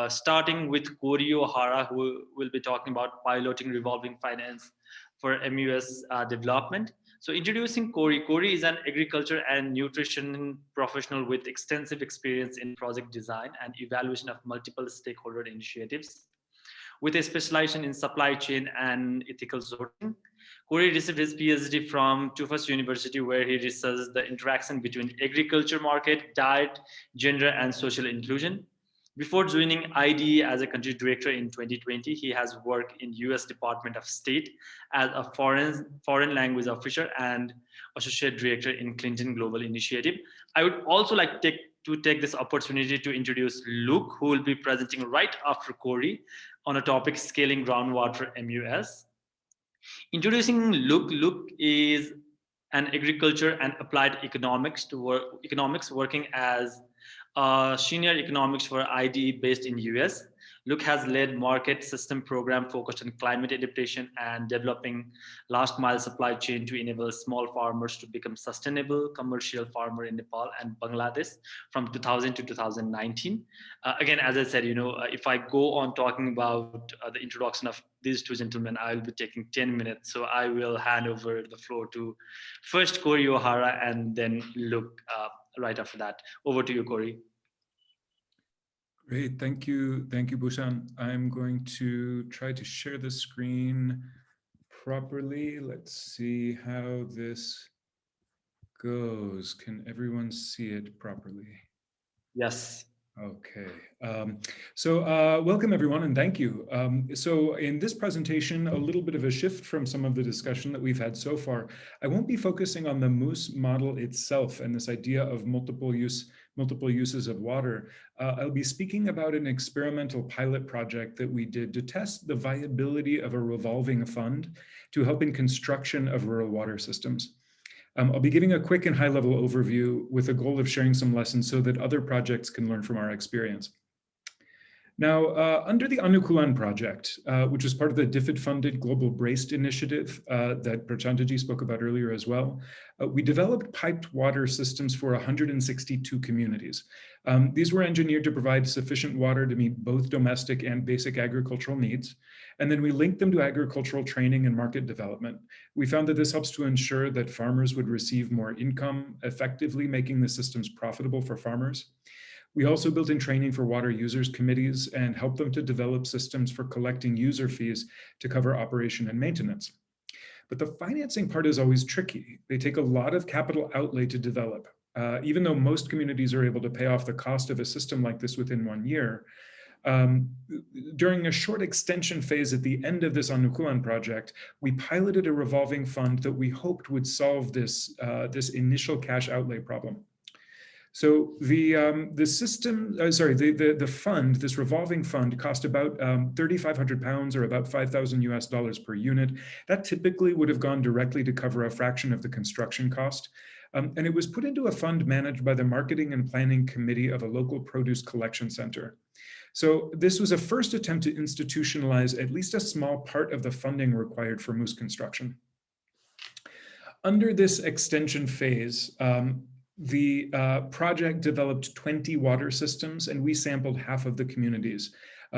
starting with Corey O'Hara, who will be talking about piloting revolving finance for MUS development. So introducing Corey. Corey is an agriculture and nutrition professional with extensive experience in project design and evaluation of multiple stakeholder initiatives. with a specialization in supply chain and ethical sourcing. Corey received his PhD from Tufts University, where he researched the interaction between agriculture market, diet, gender, and social inclusion. Before joining IDE as a country director in 2020, he has worked in US Department of State as a foreign language officer and associate director in Clinton Global Initiative. I would also like to take this opportunity to introduce Luke, who will be presenting right after Corey on a topic scaling groundwater MUS. Introducing Luke, Luke is an agriculture and applied economics working as senior economics for IDE based in US. Luke has led market system program focused on climate adaptation and developing last mile supply chain to enable small farmers to become sustainable commercial farmer in Nepal and Bangladesh from 2000 to 2019. Again, as I said, if I go on talking about the introduction of these two gentlemen, I will be taking 10 minutes. So I will hand over the floor to first Corey O'Hara and then Luke right after that. Over to you, Corey. Great, thank you, Bhushan. I'm going to try to share the screen properly. Let's see how this goes. Can everyone see it properly? Yes. Okay, welcome everyone and thank you. So in this presentation, a little bit of a shift from some of the discussion that we've had so far. I won't be focusing on the MUS model itself and this idea of multiple uses of water. I'll be speaking about an experimental pilot project that we did to test the viability of a revolving fund to help in construction of rural water systems. I'll be giving a quick and high-level overview with the goal of sharing some lessons so that other projects can learn from our experience. Now, under the Anukulan project, which was part of the DFID-funded Global Braced Initiative that Prachantaji spoke about earlier as well, we developed piped water systems for 162 communities. These were engineered to provide sufficient water to meet both domestic and basic agricultural needs. And then we linked them to agricultural training and market development. We found that this helps to ensure that farmers would receive more income, effectively making the systems profitable for farmers. We also built in training for water users committees and helped them to develop systems for collecting user fees to cover operation and maintenance. But the financing part is always tricky. They take a lot of capital outlay to develop. Even though most communities are able to pay off the cost of a system like this within 1 year, during a short extension phase at the end of this Anukulan project, we piloted a revolving fund that we hoped would solve this, this initial cash outlay problem. So the fund, this revolving fund, cost about £3,500 or about $5,000 per unit. That typically would have gone directly to cover a fraction of the construction cost. And it was put into a fund managed by the Marketing and Planning Committee of a local produce collection center. So this was a first attempt to institutionalize at least a small part of the funding required for MUS construction. Under this extension phase, the project developed 20 water systems, and we sampled half of the communities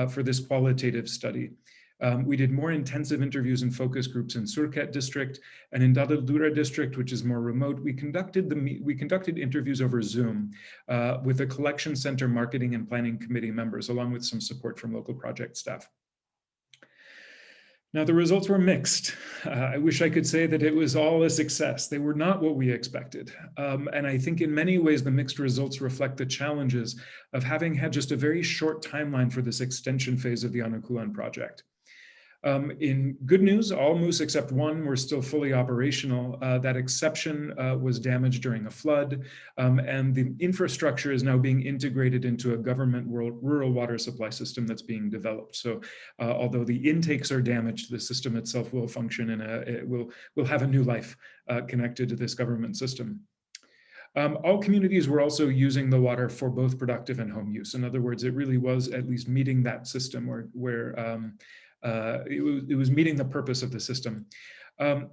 for this qualitative study. We did more intensive interviews and focus groups in Surkhet district, and in Dadaldura district, which is more remote, we conducted interviews over Zoom with the collection center marketing and planning committee members, along with some support from local project staff. Now, the results were mixed. I wish I could say that it was all a success. They were not what we expected. And I think in many ways, the mixed results reflect the challenges of having had just a very short timeline for this extension phase of the Anukulan project. In good news, all MUS except one were still fully operational. That exception was damaged during a flood, and the infrastructure is now being integrated into a government rural water supply system that's being developed. So although the intakes are damaged, the system itself will function and it will have a new life connected to this government system. All communities were also using the water for both productive and home use. In other words, it really was at least meeting that system where it was meeting the purpose of the system.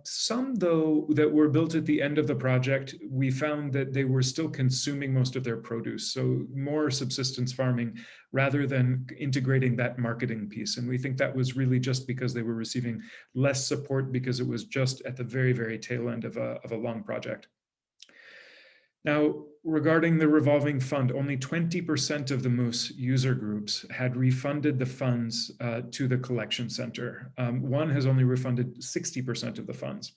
Some, though, that were built at the end of the project, we found that they were still consuming most of their produce, so more subsistence farming rather than integrating that marketing piece. And we think that was really just because they were receiving less support because it was just at the very, very tail end of a long project. Now, regarding the revolving fund, only 20% of the MUS user groups had refunded the funds to the collection center. One has only refunded 60% of the funds.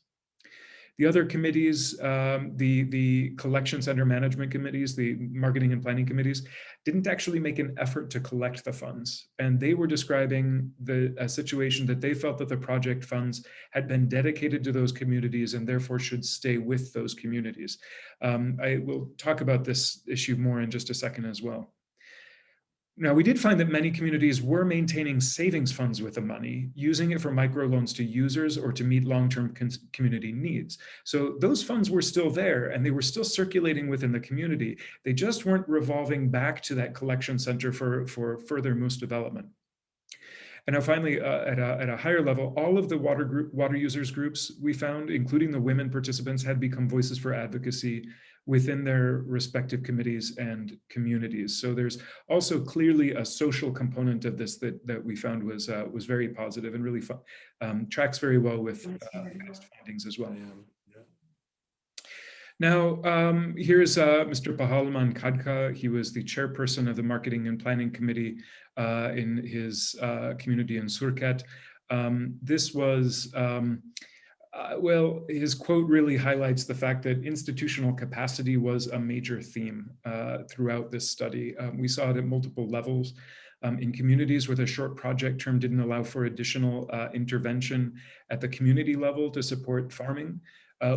The other committees, the collection center management committees, the marketing and planning committees, didn't actually make an effort to collect the funds. And they were describing a situation that they felt that the project funds had been dedicated to those communities and therefore should stay with those communities. I will talk about this issue more in just a second as well. Now, we did find that many communities were maintaining savings funds with the money, using it for microloans to users or to meet long-term community needs. So those funds were still there and they were still circulating within the community. They just weren't revolving back to that collection center for further MUS development. And now finally, at a higher level, all of the water users groups we found, including the women participants, had become voices for advocacy within their respective committees and communities. So there's also clearly a social component of this that we found was very positive and really tracks very well with past findings as well. Now, here's Mr. Pahalman Kadka. He was the chairperson of the Marketing and Planning Committee in his community in Surkhet. This was, well, his quote really highlights the fact that institutional capacity was a major theme throughout this study. We saw it at multiple levels. In communities where the short project term didn't allow for additional intervention at the community level to support farming,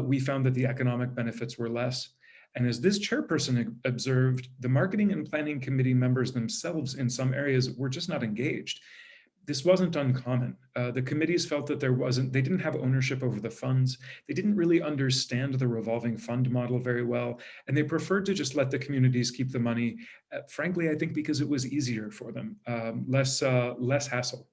we found that the economic benefits were less. And as this chairperson observed, the marketing and planning committee members themselves in some areas were just not engaged. This wasn't uncommon. The committees felt that they didn't have ownership over the funds. They didn't really understand the revolving fund model very well, and they preferred to just let the communities keep the money. Frankly, I think because it was easier for them, less hassle.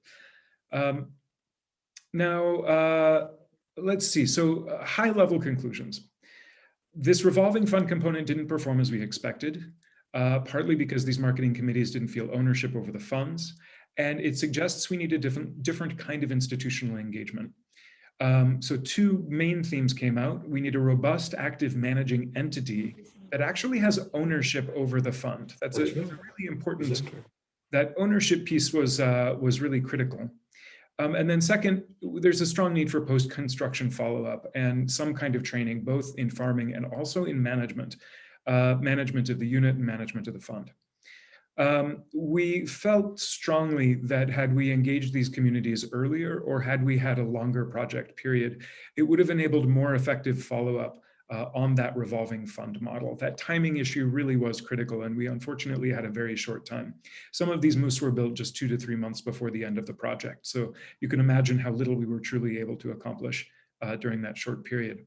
Now, let's see, so high-level conclusions. This revolving fund component didn't perform as we expected, partly because these marketing committees didn't feel ownership over the funds, and it suggests we need a different kind of institutional engagement. So two main themes came out. We need a robust, active managing entity that actually has ownership over the fund. That's a really important, that ownership piece was really critical. And then second, there's a strong need for post-construction follow-up and some kind of training, both in farming and also in management, management of the unit and management of the fund. We felt strongly that had we engaged these communities earlier or had we had a longer project period, it would have enabled more effective follow-up on that revolving fund model. That timing issue really was critical, and we unfortunately had a very short time. Some of these MUS were built just 2 to 3 months before the end of the project. So you can imagine how little we were truly able to accomplish during that short period.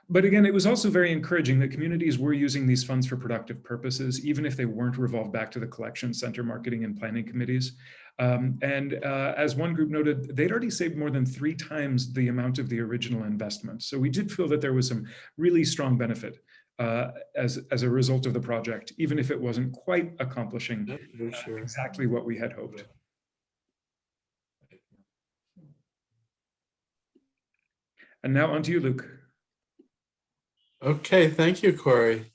But again, it was also very encouraging that communities were using these funds for productive purposes, even if they weren't revolved back to the collection center, marketing and planning committees. As one group noted, they'd already saved more than 3 times the amount of the original investment. So we did feel that there was some really strong benefit as a result of the project, even if it wasn't quite accomplishing exactly what we had hoped. And now on to you, Luke. Okay, thank you, Corey.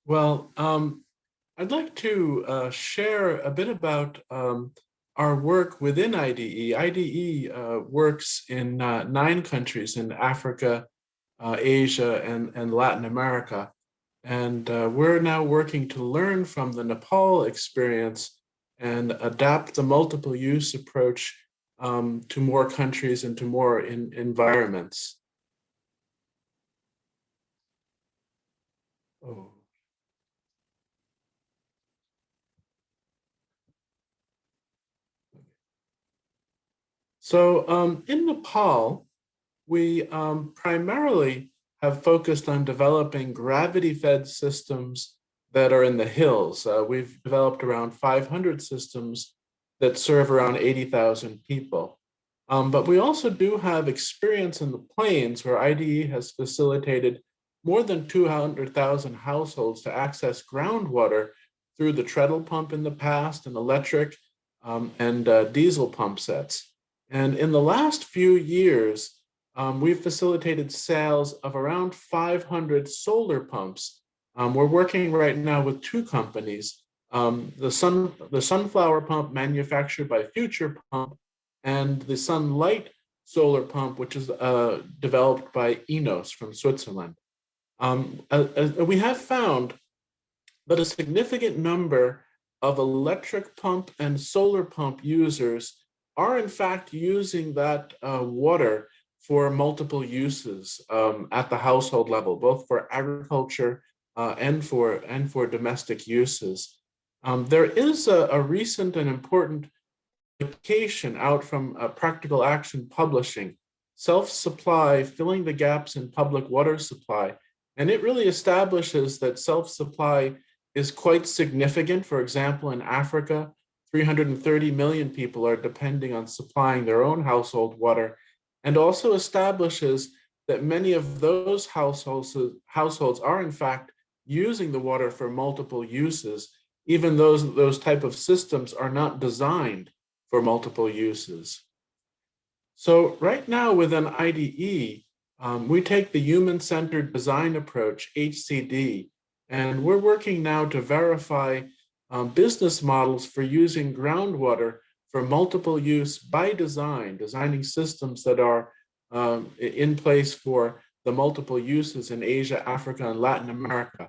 Well, I'd like to share a bit about our work within IDE. IDE works in 9 countries in Africa, Asia, and Latin America. And we're now working to learn from the Nepal experience and adapt the multiple use approach to more countries and to more environments. Oh. So in Nepal, we primarily have focused on developing gravity-fed systems that are in the hills. We've developed around 500 systems that serve around 80,000 people. But we also do have experience in the plains where IDE has facilitated more than 200,000 households to access groundwater through the treadle pump in the past and electric and diesel pump sets. And in the last few years, we've facilitated sales of around 500 solar pumps. We're working right now with two companies, the sunflower pump manufactured by Future Pump and the Sunlight solar pump, which is developed by Enos from Switzerland. We have found that a significant number of electric pump and solar pump users are in fact using that water for multiple uses at the household level, both for agriculture and for domestic uses. There is a recent and important publication out from Practical Action Publishing, Self-Supply, Filling the Gaps in Public Water Supply. And it really establishes that self-supply is quite significant. For example, in Africa, 330 million people are depending on supplying their own household water, and also establishes that many of those households are in fact using the water for multiple uses, even those type of systems are not designed for multiple uses. So right now within IDE, we take the human-centered design approach, HCD, and we're working now to verify business models for using groundwater for multiple use by design, designing systems that are in place for the multiple uses in Asia, Africa, and Latin America.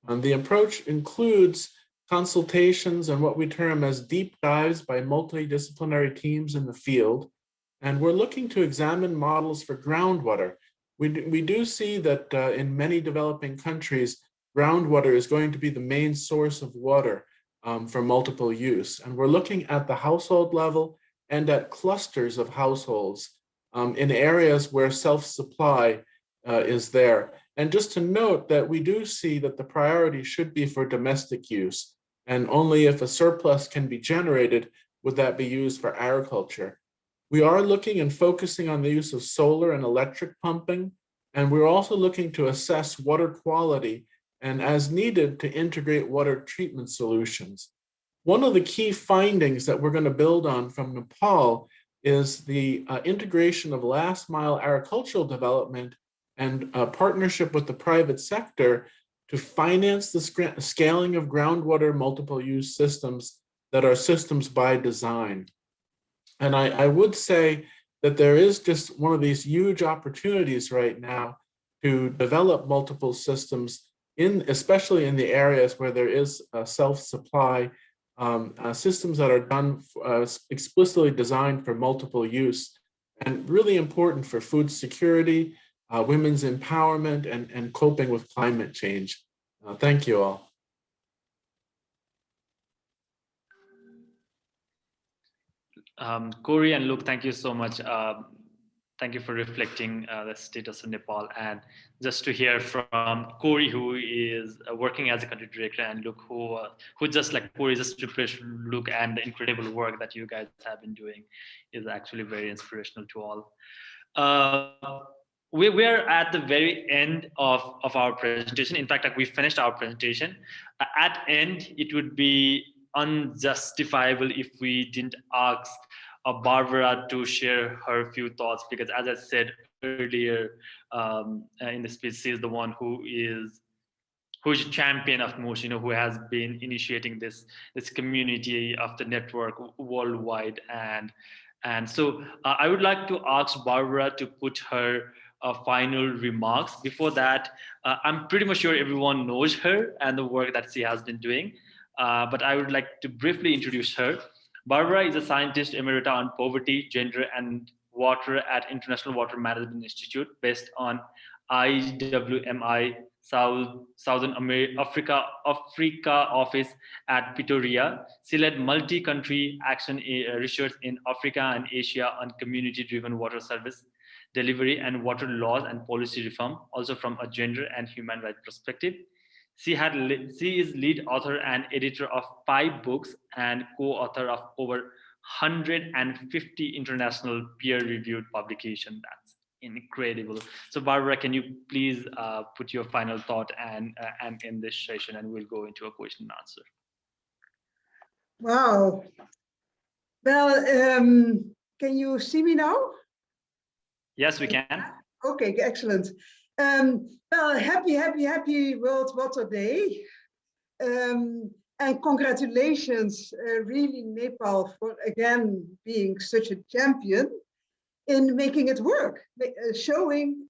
And the approach includes consultations and what we term as deep dives by multidisciplinary teams in the field. And we're looking to examine models for groundwater. We do see that in many developing countries, groundwater is going to be the main source of water for multiple use. And we're looking at the household level and at clusters of households in areas where self-supply is there. And just to note that we do see that the priority should be for domestic use, and only if a surplus can be generated would that be used for agriculture. We are looking and focusing on the use of solar and electric pumping, and we're also looking to assess water quality and, as needed, to integrate water treatment solutions. One of the key findings that we're going to build on from Nepal is the integration of last mile agricultural development and partnership with the private sector to finance the scaling of groundwater multiple use systems that are systems by design. And I would say that there is just one of these huge opportunities right now to develop multiple systems, especially in the areas where there is self-supply, systems that are done explicitly designed for multiple use, and really important for food security, women's empowerment, and coping with climate change. Thank you all. Corey and Luke, thank you so much. Thank you for reflecting the status of Nepal. And just to hear from Corey, who is working as a country director, and Luke, who just like Corey, just to look and the incredible work that you guys have been doing is actually very inspirational to all. We are at the very end of our presentation. In fact, like we finished our presentation. At end, it would be unjustifiable if we didn't ask Barbara to share her few thoughts, because as I said earlier in the speech, she is the one who is a champion of MUS, who has been initiating this community of the network worldwide. And so I would like to ask Barbara to put her final remarks. Before that, I'm pretty much sure everyone knows her and the work that she has been doing. But I would like to briefly introduce her. Barbara is a scientist emerita on poverty, gender, and water at International Water Management Institute, based on IWMI Southern Africa office at Pretoria. She led multi-country action research in Africa and Asia on community-driven water service delivery and water laws and policy reform, also from a gender and human rights perspective. She is lead author and editor of 5 books and co-author of over 150 international peer-reviewed publications. That's incredible. So Barbara, can you please put your final thought and end this session, and we'll go into a question and answer. Wow. Well, can you see me now? Yes, we can. Okay, excellent. Well, happy World Water Day. And congratulations, really, Nepal, for again being such a champion in making it work, showing,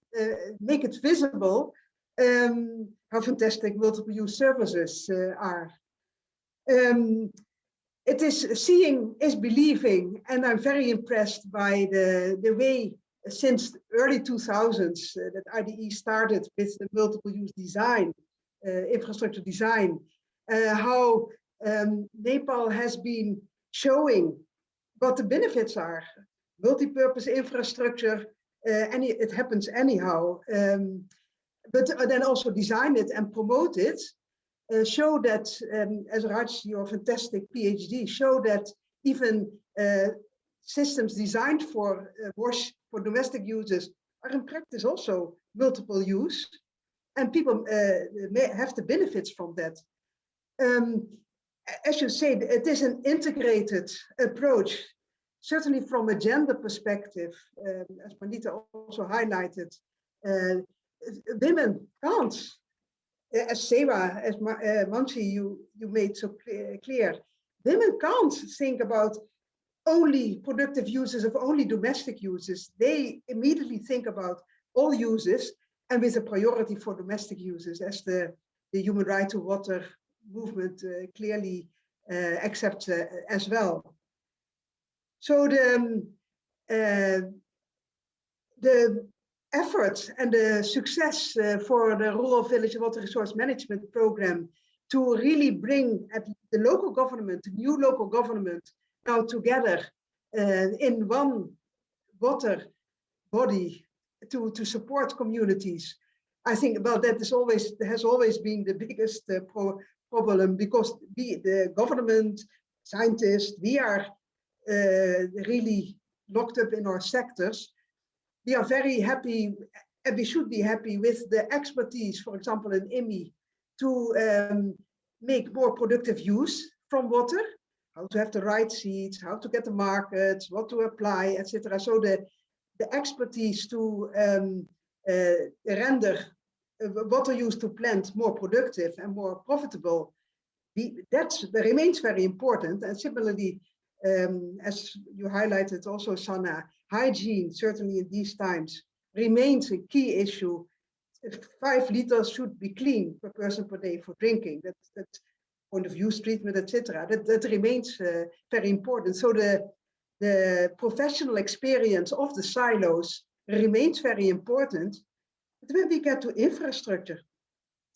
make it visible how fantastic multiple use services are. It is seeing is believing, and I'm very impressed by the way since early 2000s that IDE started with the multiple use design, infrastructure design, how Nepal has been showing what the benefits are. Multi-purpose infrastructure, it happens anyhow, but then also design it and promote it. Show that, as Raj, your fantastic PhD, show that even systems designed for wash for domestic users are in practice also multiple use, and people may have the benefits from that. As you say, it is an integrated approach, certainly from a gender perspective, as Manita also highlighted. Women can't. As SEWA, as Mansi, you made so clear, women can't think about only productive uses of only domestic uses. They immediately think about all uses and with a priority for domestic uses, as the human right to water movement clearly accepts as well. So the effort and the success for the Rural Village Water Resource Management Program to really bring at the local government, the new local government, now together in one water body to support communities. I think, well, that is always, has always been the biggest problem, because the government, scientists, we are really locked up in our sectors. We are very happy, and we should be happy with the expertise, for example, in IMI, to make more productive use from water, how to have the right seeds, how to get the markets, what to apply, etc. So the expertise to render water use to plant more productive and more profitable, that remains very important. And similarly, as you highlighted also, Sanna, hygiene, certainly in these times, remains a key issue. 5 liters should be clean per person per day for drinking. That's point of use treatment, etc. That remains very important. So the professional experience of the silos remains very important. But when we get to infrastructure,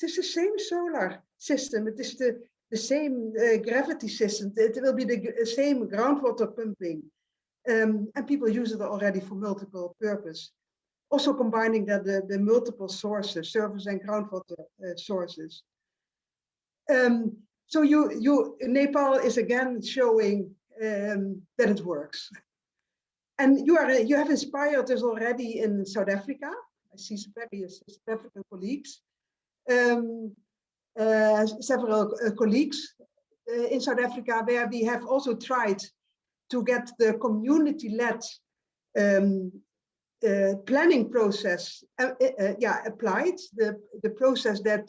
it is the same solar system. It is the same gravity system. It will be the same groundwater pumping. And people use it already for multiple purpose. Also combining the multiple sources, surface and groundwater sources. So Nepal is again showing that it works. And you have inspired us already in South Africa. I see some very South African colleagues. Several colleagues in South Africa, where we have also tried to get the community-led planning process applied, the process that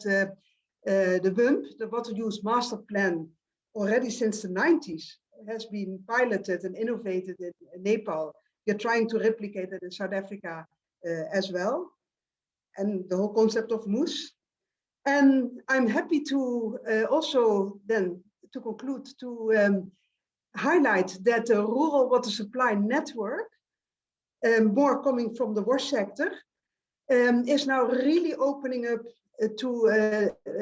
the WUMP, the Water Use Master Plan, already since the 90s has been piloted and innovated in Nepal. We're trying to replicate it in South Africa as well, and the whole concept of MUS. And I'm happy to also then, to conclude, to highlight that the rural water supply network, more coming from the wash sector, is now really opening up to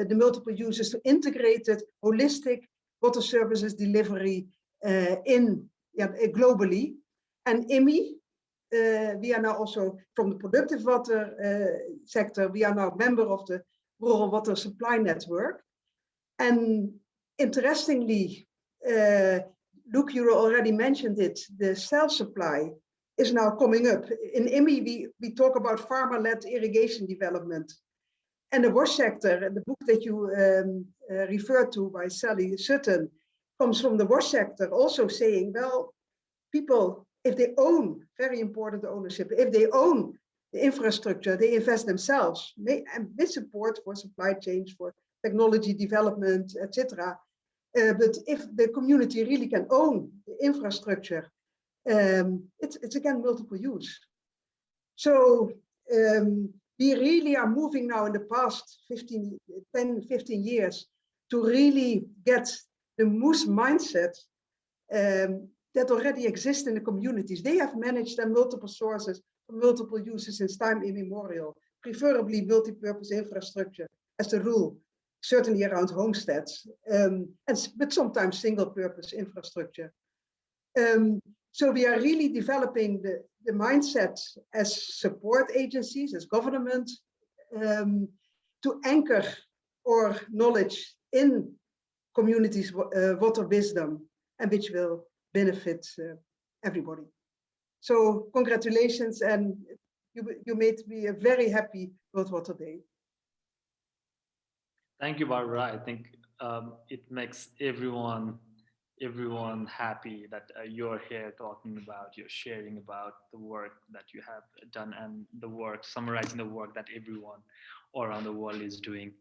the multiple users to integrated, holistic water services delivery globally. And IMI, we are now also from the productive water sector, we are now a member of the Rural Water Supply Network. And interestingly, Luke, you already mentioned it, the self-supply is now coming up. In IMI, we talk about farmer-led irrigation development. And the wash sector, and the book that you referred to by Sally Sutton, comes from the wash sector, also saying, well, people, if they own, very important ownership, if they own the infrastructure, they invest themselves, and with support for supply chains, for technology development, etc. But if the community really can own the infrastructure, it's again multiple use. So we really are moving now in the past 10, 15 years to really get the MUS mindset that already exists in the communities. They have managed their multiple sources, multiple uses since time immemorial, preferably multi-purpose infrastructure as the rule, certainly around homesteads, but sometimes single-purpose infrastructure. So we are really developing the mindset as support agencies, as government, to anchor our knowledge in communities' water wisdom, and which will benefit everybody. So congratulations, and you made me a very happy World Water Day. Thank you, Barbara. I think it makes everyone happy that you're here talking about, you're sharing about the work that you have done and the work, summarizing the work that everyone around the world is doing.